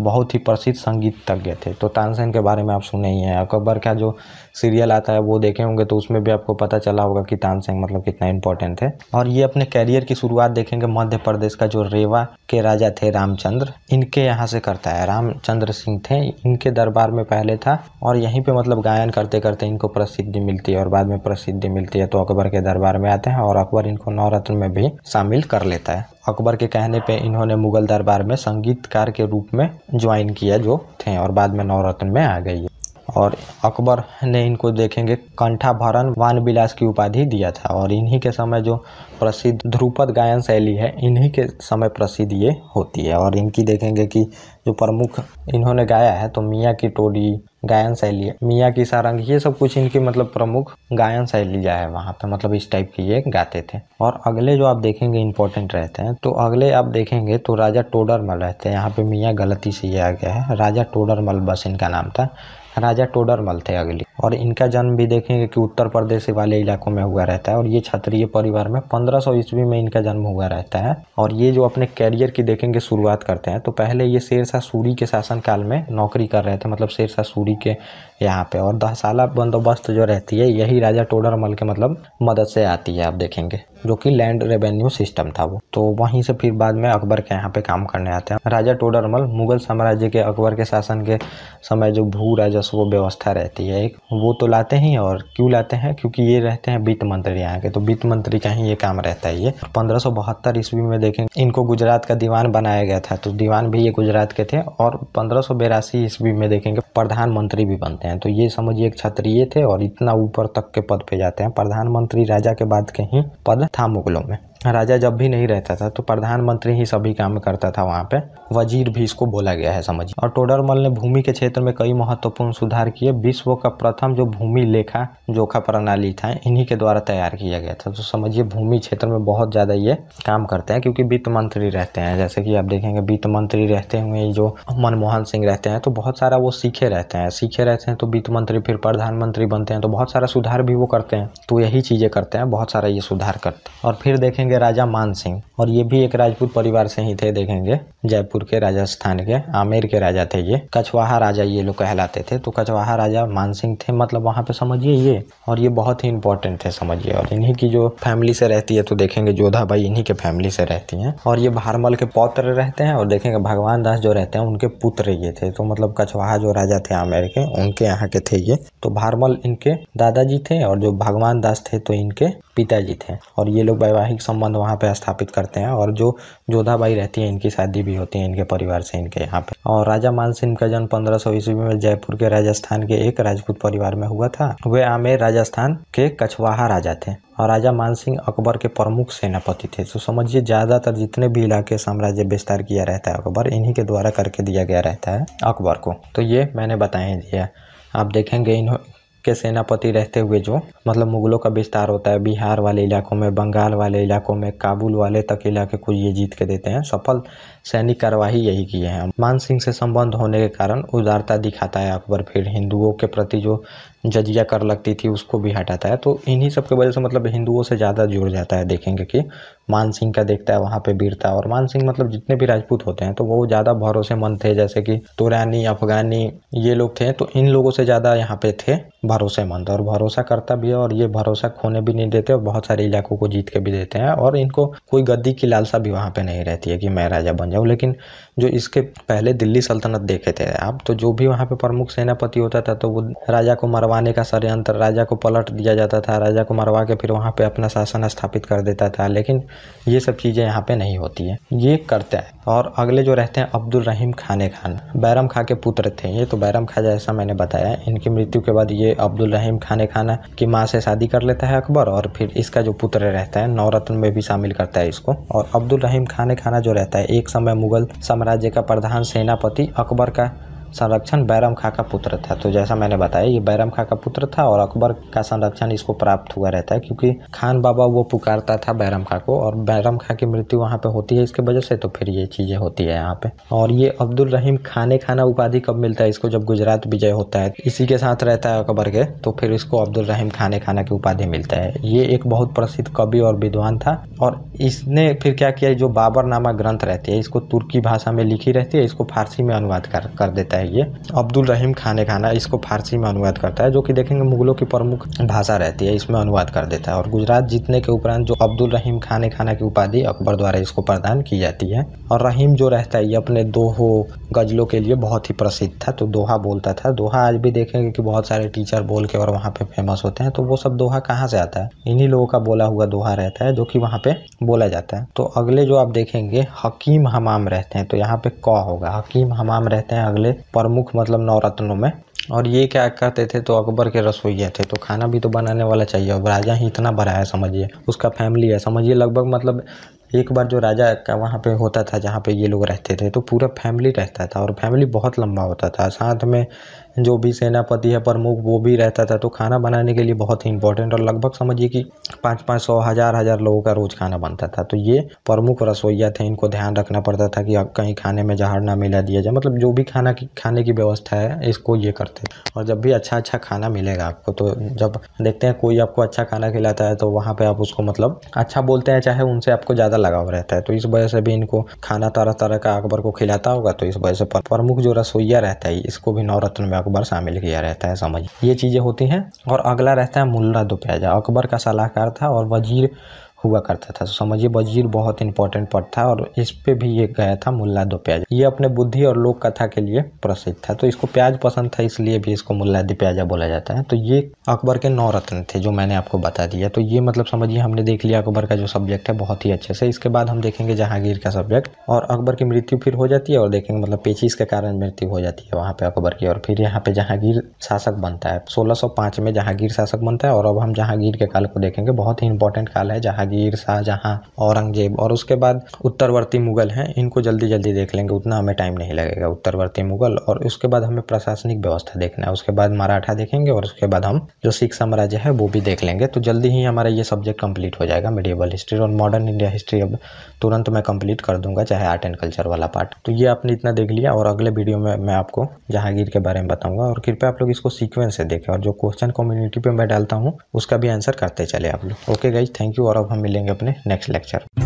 बहुत ही प्रसिद्ध संगीतज्ञ थे। तो तानसेन के बारे में आप सुने ही हैं, अकबर का जो सीरियल आता है वो देखे होंगे, तो उसमें भी आपको पता चला होगा कि तानसेन मतलब कितना इंपॉर्टेंट थे। और ये अपने कैरियर की शुरुआत देखेंगे मध्य प्रदेश का जो रेवा के राजा थे रामचंद्र, इनके यहाँ से करता है। रामचंद्र रामचंद्र सिंह थे, इनके दरबार में पहले था और यहीं पे मतलब गायन करते करते इनको प्रसिद्धि मिलती है और बाद में प्रसिद्धि मिलती है तो अकबर के दरबार में आते हैं और अकबर इनको नवरत्न में भी शामिल कर लेता है। अकबर के कहने पे इन्होंने मुगल दरबार में संगीतकार के रूप में ज्वाइन किया जो थे और बाद में नवरत्न में आ गई और अकबर ने इनको देखेंगे कंठाभरण वान विलास की उपाधि दिया था और इन्हीं के समय जो प्रसिद्ध ध्रुपद गायन शैली है इन्हीं के समय प्रसिद्ध ये होती है। और इनकी देखेंगे कि जो प्रमुख इन्होंने गाया है तो मियाँ की टोडी गायन शैली, मियाँ की सारंग, ये सब कुछ इनकी मतलब प्रमुख गायन शैली जो है वहाँ पे मतलब इस टाइप की ये गाते थे। और अगले जो आप देखेंगे इंपॉर्टेंट रहते हैं तो अगले आप देखेंगे तो राजा टोडरमल रहते हैं। यहाँ पे मियाँ गलती से ये आ गया है, राजा टोडरमल बस इनका नाम था, राजा टोडरमल थे अगली। और इनका जन्म भी देखेंगे कि उत्तर प्रदेश वाले इलाकों में हुआ रहता है और ये क्षत्रिय परिवार में 1500 ईस्वी में इनका जन्म हुआ रहता है। और ये जो अपने कैरियर की देखेंगे शुरुआत करते हैं तो पहले ये शेरशाह सूरी के शासन काल में नौकरी कर रहे थे, मतलब शेरशाह सूरी के यहाँ पे। और 10 साला बंदोबस्त जो रहती है यही राजा टोडरमल के मतलब मदद से आती है, आप देखेंगे, जो कि लैंड रेवेन्यू सिस्टम था वो। तो वहीं से फिर बाद में अकबर के यहाँ पे काम करने आते हैं। राजा टोडरमल मुगल साम्राज्य के अकबर के शासन के समय जो भू राजस्व व्यवस्था रहती है एक वो तो लाते ही, और क्यों लाते हैं, क्योंकि ये रहते हैं वित्त मंत्री यहाँ के, तो वित्त मंत्री का ही ये काम रहता है। ये 1572 ईस्वी में देखेंगे इनको गुजरात का दीवान बनाया गया था, तो दीवान भी ये गुजरात के थे। और 1582 ईस्वी में देखेंगे प्रधानमंत्री भी बनते हैं। तो ये समझिए क्षत्रिय थे और इतना ऊपर तक के पद पे जाते हैं। प्रधानमंत्री राजा के बाद के ही पद था मुगलों में। राजा जब भी नहीं रहता था तो प्रधानमंत्री ही सभी काम करता था वहाँ पे, वजीर भी इसको बोला गया है समझिए। और टोडरमल ने भूमि के क्षेत्र में कई महत्वपूर्ण सुधार किए। विश्व का प्रथम जो भूमि लेखा जोखा प्रणाली था इन्हीं के द्वारा तैयार किया गया था। तो समझिए भूमि क्षेत्र में बहुत ज़्यादा ये काम करते हैं क्योंकि वित्त मंत्री रहते हैं। जैसे कि आप देखेंगे वित्त मंत्री रहते हुए जो मनमोहन सिंह रहते हैं तो बहुत सारा वो सीखे रहते हैं तो वित्त मंत्री फिर प्रधानमंत्री बनते हैं तो बहुत सारा सुधार भी वो करते हैं। तो यही चीज़ें करते हैं, बहुत सारा ये सुधार करते हैं। और फिर देखेंगे राजा मान सिंह, और ये भी एक राजपूत परिवार से ही थे। देखेंगे जयपुर के राजस्थान के आमेर के राजा थे ये, कछवाहा राजा ये लोग कहलाते थे। तो कछवाहा राजा मान सिंह थे मतलब वहाँ पे समझिए ये, और ये बहुत ही इंपॉर्टेंट थे समझिए। और इन्हीं की जो फैमिली से रहती है तो देखेंगे जोधाबाई इन्हीं के फैमिली से रहती हैं। और ये भारमल के पौत्र रहते हैं। और देखेंगे भगवान दास जो रहते हैं उनके पुत्र ये थे। तो मतलब कछवाहा जो राजा थे आमेर के उनके यहाँ के थे ये। तो भारमल इनके दादाजी थे और जो भगवान दास थे तो इनके पिताजी थे। और ये लोग वैवाहिक संबंध वहाँ पे स्थापित करते हैं। और जो जोधाबाई रहती है इनकी शादी भी होती है इनके परिवार से इनके यहाँ पे। और राजा मानसिंह का जन्म 1500 ईस्वी में जयपुर के राजस्थान के एक राजपूत परिवार में हुआ था। वे आमेर राजस्थान के कछवाहा राजा थे। और राजा मानसिंह अकबर के प्रमुख सेनापति थे। तो समझिए ज़्यादातर जितने भी इलाके साम्राज्य विस्तार किया रहता है अकबर, इन्हीं के द्वारा करके दिया गया रहता है अकबर को। तो ये मैंने बता ही दिया। आप देखेंगे इन के सेनापति रहते हुए जो मतलब मुगलों का विस्तार होता है बिहार वाले इलाकों में, बंगाल वाले इलाकों में, काबुल वाले तक इलाके को ये जीत के देते हैं। सफल सैनिक कार्यवाही यही किए हैं। मान सिंह से संबंध होने के कारण उदारता दिखाता है अकबर। फिर हिंदुओं के प्रति जो जजिया कर लगती थी उसको भी हटाता है। तो इन्हीं सब की वजह से मतलब हिंदुओं से ज़्यादा जुड़ जाता है। देखेंगे कि मान सिंह का देखता है वहाँ पे वीरता। और मान सिंह मतलब जितने भी राजपूत होते हैं तो वो ज़्यादा भरोसेमंद थे। जैसे कि तुरानी, अफगानी ये लोग थे तो इन लोगों से ज़्यादा यहाँ पे थे भरोसेमंद, और भरोसा करता भी है। और ये भरोसा खोने भी नहीं देते और बहुत सारे इलाकों को जीत के भी देते हैं। और इनको कोई गद्दी की लालसा भी वहाँ पे नहीं रहती है कि मैं राजा बन जाऊँ। लेकिन जो इसके पहले दिल्ली सल्तनत देखे थे आप, तो जो भी वहाँ पे प्रमुख सेनापति होता था तो वो राजा को मरवाने का षड्यंत्र, राजा को पलट दिया जाता था, राजा को मरवा के फिर वहाँ पे अपना शासन स्थापित कर देता था। लेकिन ये सब चीज़ें यहाँ पे नहीं होती है, ये करता है। और अगले जो रहते हैं अब्दुल रहीम खाने खान, बैरम खां के पुत्र थे ये। तो बैरम खां जैसा मैंने बताया, इनकी मृत्यु के बाद ये अब्दुल रहीम खाने खाना की माँ से शादी कर लेता है अकबर। और फिर इसका जो पुत्र रहता है नवरत्न में भी शामिल करता है इसको। और अब्दुल रहीम खाने खाना जो रहता है एक समय मुगल साम्राज्य का प्रधान सेनापति अकबर का संरक्षण बैरम खां का पुत्र था। तो जैसा मैंने बताया ये बैरम खां का पुत्र था और अकबर का संरक्षण इसको प्राप्त हुआ रहता है क्योंकि खान बाबा वो पुकारता था बैरम खां को। और बैरम खां की मृत्यु वहाँ पे होती है इसके वजह से। तो फिर ये चीज़ें होती है यहाँ पे। और ये अब्दुल रहीम खाने खाना उपाधि कब मिलता है इसको, जब गुजरात विजय होता है, इसी के साथ रहता है अकबर के, तो फिर इसको अब्दुल रहीम खाने खाना की उपाधि मिलता है। ये एक बहुत प्रसिद्ध कवि और विद्वान था। और इसने फिर क्या किया, जो बाबर नामा ग्रंथ रहती है इसको तुर्की भाषा में लिखी रहती है, इसको फारसी में अनुवाद कर देता है रहता है ये अब्दुल रहीम खाने खाना, इसको फारसी में अनुवाद करता है, जो कि देखेंगे मुगलों की प्रमुख भाषा रहती है, इसमें अनुवाद कर देता है। और गुजरात जीतने के उपरांत जो अब्दुल रहीम खाने खाना की उपाधि अकबर द्वारा इसको प्रदान की जाती है। और रहीम जो रहता है ये अपने दोहों गजलों के लिए बहुत ही प्रसिद्ध था, तो दोहा बोलता था। दोहा आज भी देखेंगे कि बहुत सारे टीचर बोल के और वहाँ पे फेमस होते हैं। तो वो सब दोहा कहाँ से आता है? इन्हीं लोगों का बोला हुआ दोहा रहता है जो कि वहाँ पे बोला जाता है। तो अगले जो आप देखेंगे हकीम हमाम रहते हैं, तो यहाँ पे क होगा। हकीम हमाम रहते हैं अगले प्रमुख मतलब नवरत्नों में। और ये क्या करते थे? तो अकबर के रसोइये थे, तो खाना भी तो बनाने वाला चाहिए। अब राजा ही इतना बड़ा है समझिए, उसका फैमिली है समझिए, लगभग मतलब एक बार जो राजा का वहाँ पे होता था जहाँ पे ये लोग रहते थे, तो पूरा फैमिली रहता था और फैमिली बहुत लंबा होता था। साथ में जो भी सेनापति है प्रमुख वो भी रहता था। तो खाना बनाने के लिए बहुत ही इंपॉर्टेंट, और लगभग समझिए कि 500 हजार लोगों का रोज खाना बनता था। तो ये प्रमुख रसोइया थे, इनको ध्यान रखना पड़ता था कि कहीं खाने में जहर ना मिला दिया जाए। मतलब जो भी खाने की व्यवस्था है इसको ये करते। और जब भी अच्छा खाना मिलेगा आपको, तो जब देखते हैं कोई आपको अच्छा खाना खिलाता है तो वहाँ पे आप उसको मतलब अच्छा बोलते हैं, चाहे उनसे आपको ज़्यादा लगाव रहता है। तो इस वजह से भी इनको खाना तरह तरह का अकबर को खिलाता होगा। तो इस वजह से प्रमुख जो रसोइया रहता है इसको भी नवरत्न में अकबर शामिल किया रहता है, समझ ये चीज़ें होती हैं। और अगला रहता है मुल्ला दो प्याजा। अकबर का सलाहकार था और वजीर हुआ करता था। समझिए वजीर बहुत इंपॉर्टेंट पद था, और इस पे भी ये गया था मुल्ला दो प्याजा। ये अपने बुद्धि और लोक कथा के लिए प्रसिद्ध था, तो इसको प्याज पसंद था इसलिए भी इसको मुल्ला दो प्याजा बोला जाता है। तो ये अकबर के 9 रत्न थे जो मैंने आपको बता दिया। तो ये मतलब समझिए हमने देख लिया अकबर का जो सब्जेक्ट है बहुत ही अच्छे से। इसके बाद हम देखेंगे जहांगीर का सब्जेक्ट, और अकबर की मृत्यु फिर हो जाती है, और देखेंगे मतलब पेचिश के कारण मृत्यु हो जाती है वहाँ पे अकबर की। और फिर यहाँ पे जहांगीर शासक बनता है, 1605 में जहांगीर शासक बनता है। और अब हम जहांगीर के काल को देखेंगे, बहुत ही इंपॉर्टेंट काल है जहांगीर, शाहजहां, औरंगजेब। और उसके बाद उत्तरवर्ती मुगल हैं, इनको जल्दी देख लेंगे, उतना हमें टाइम नहीं लगेगा। उत्तरवर्ती मुगल, और उसके बाद हमें प्रशासनिक व्यवस्था देखना है। उसके बाद मराठा देखेंगे, और उसके बाद हम जो सिख साम्राज्य है वो भी देख लेंगे। तो जल्दी ही हमारा ये सब्जेक्ट कंप्लीट हो जाएगा, मेडिएवल हिस्ट्री। और मॉडर्न इंडिया हिस्ट्री अब तुरंत मैं कंप्लीट कर दूंगा, चाहे आर्ट एंड कल्चर वाला पार्ट। तो ये आपने इतना देख लिया, और अगले वीडियो में मैं आपको जहांगीर के बारे में बताऊंगा। और कृपया आप लोग इसको सीक्वेंस से देखें, और जो क्वेश्चन कम्युनिटी पे मैं डालता हूँ उसका भी आंसर करते चले आप लोग। ओके गाइज, थैंक यू, और अब हम मिलेंगे अपने नेक्स्ट लेक्चर।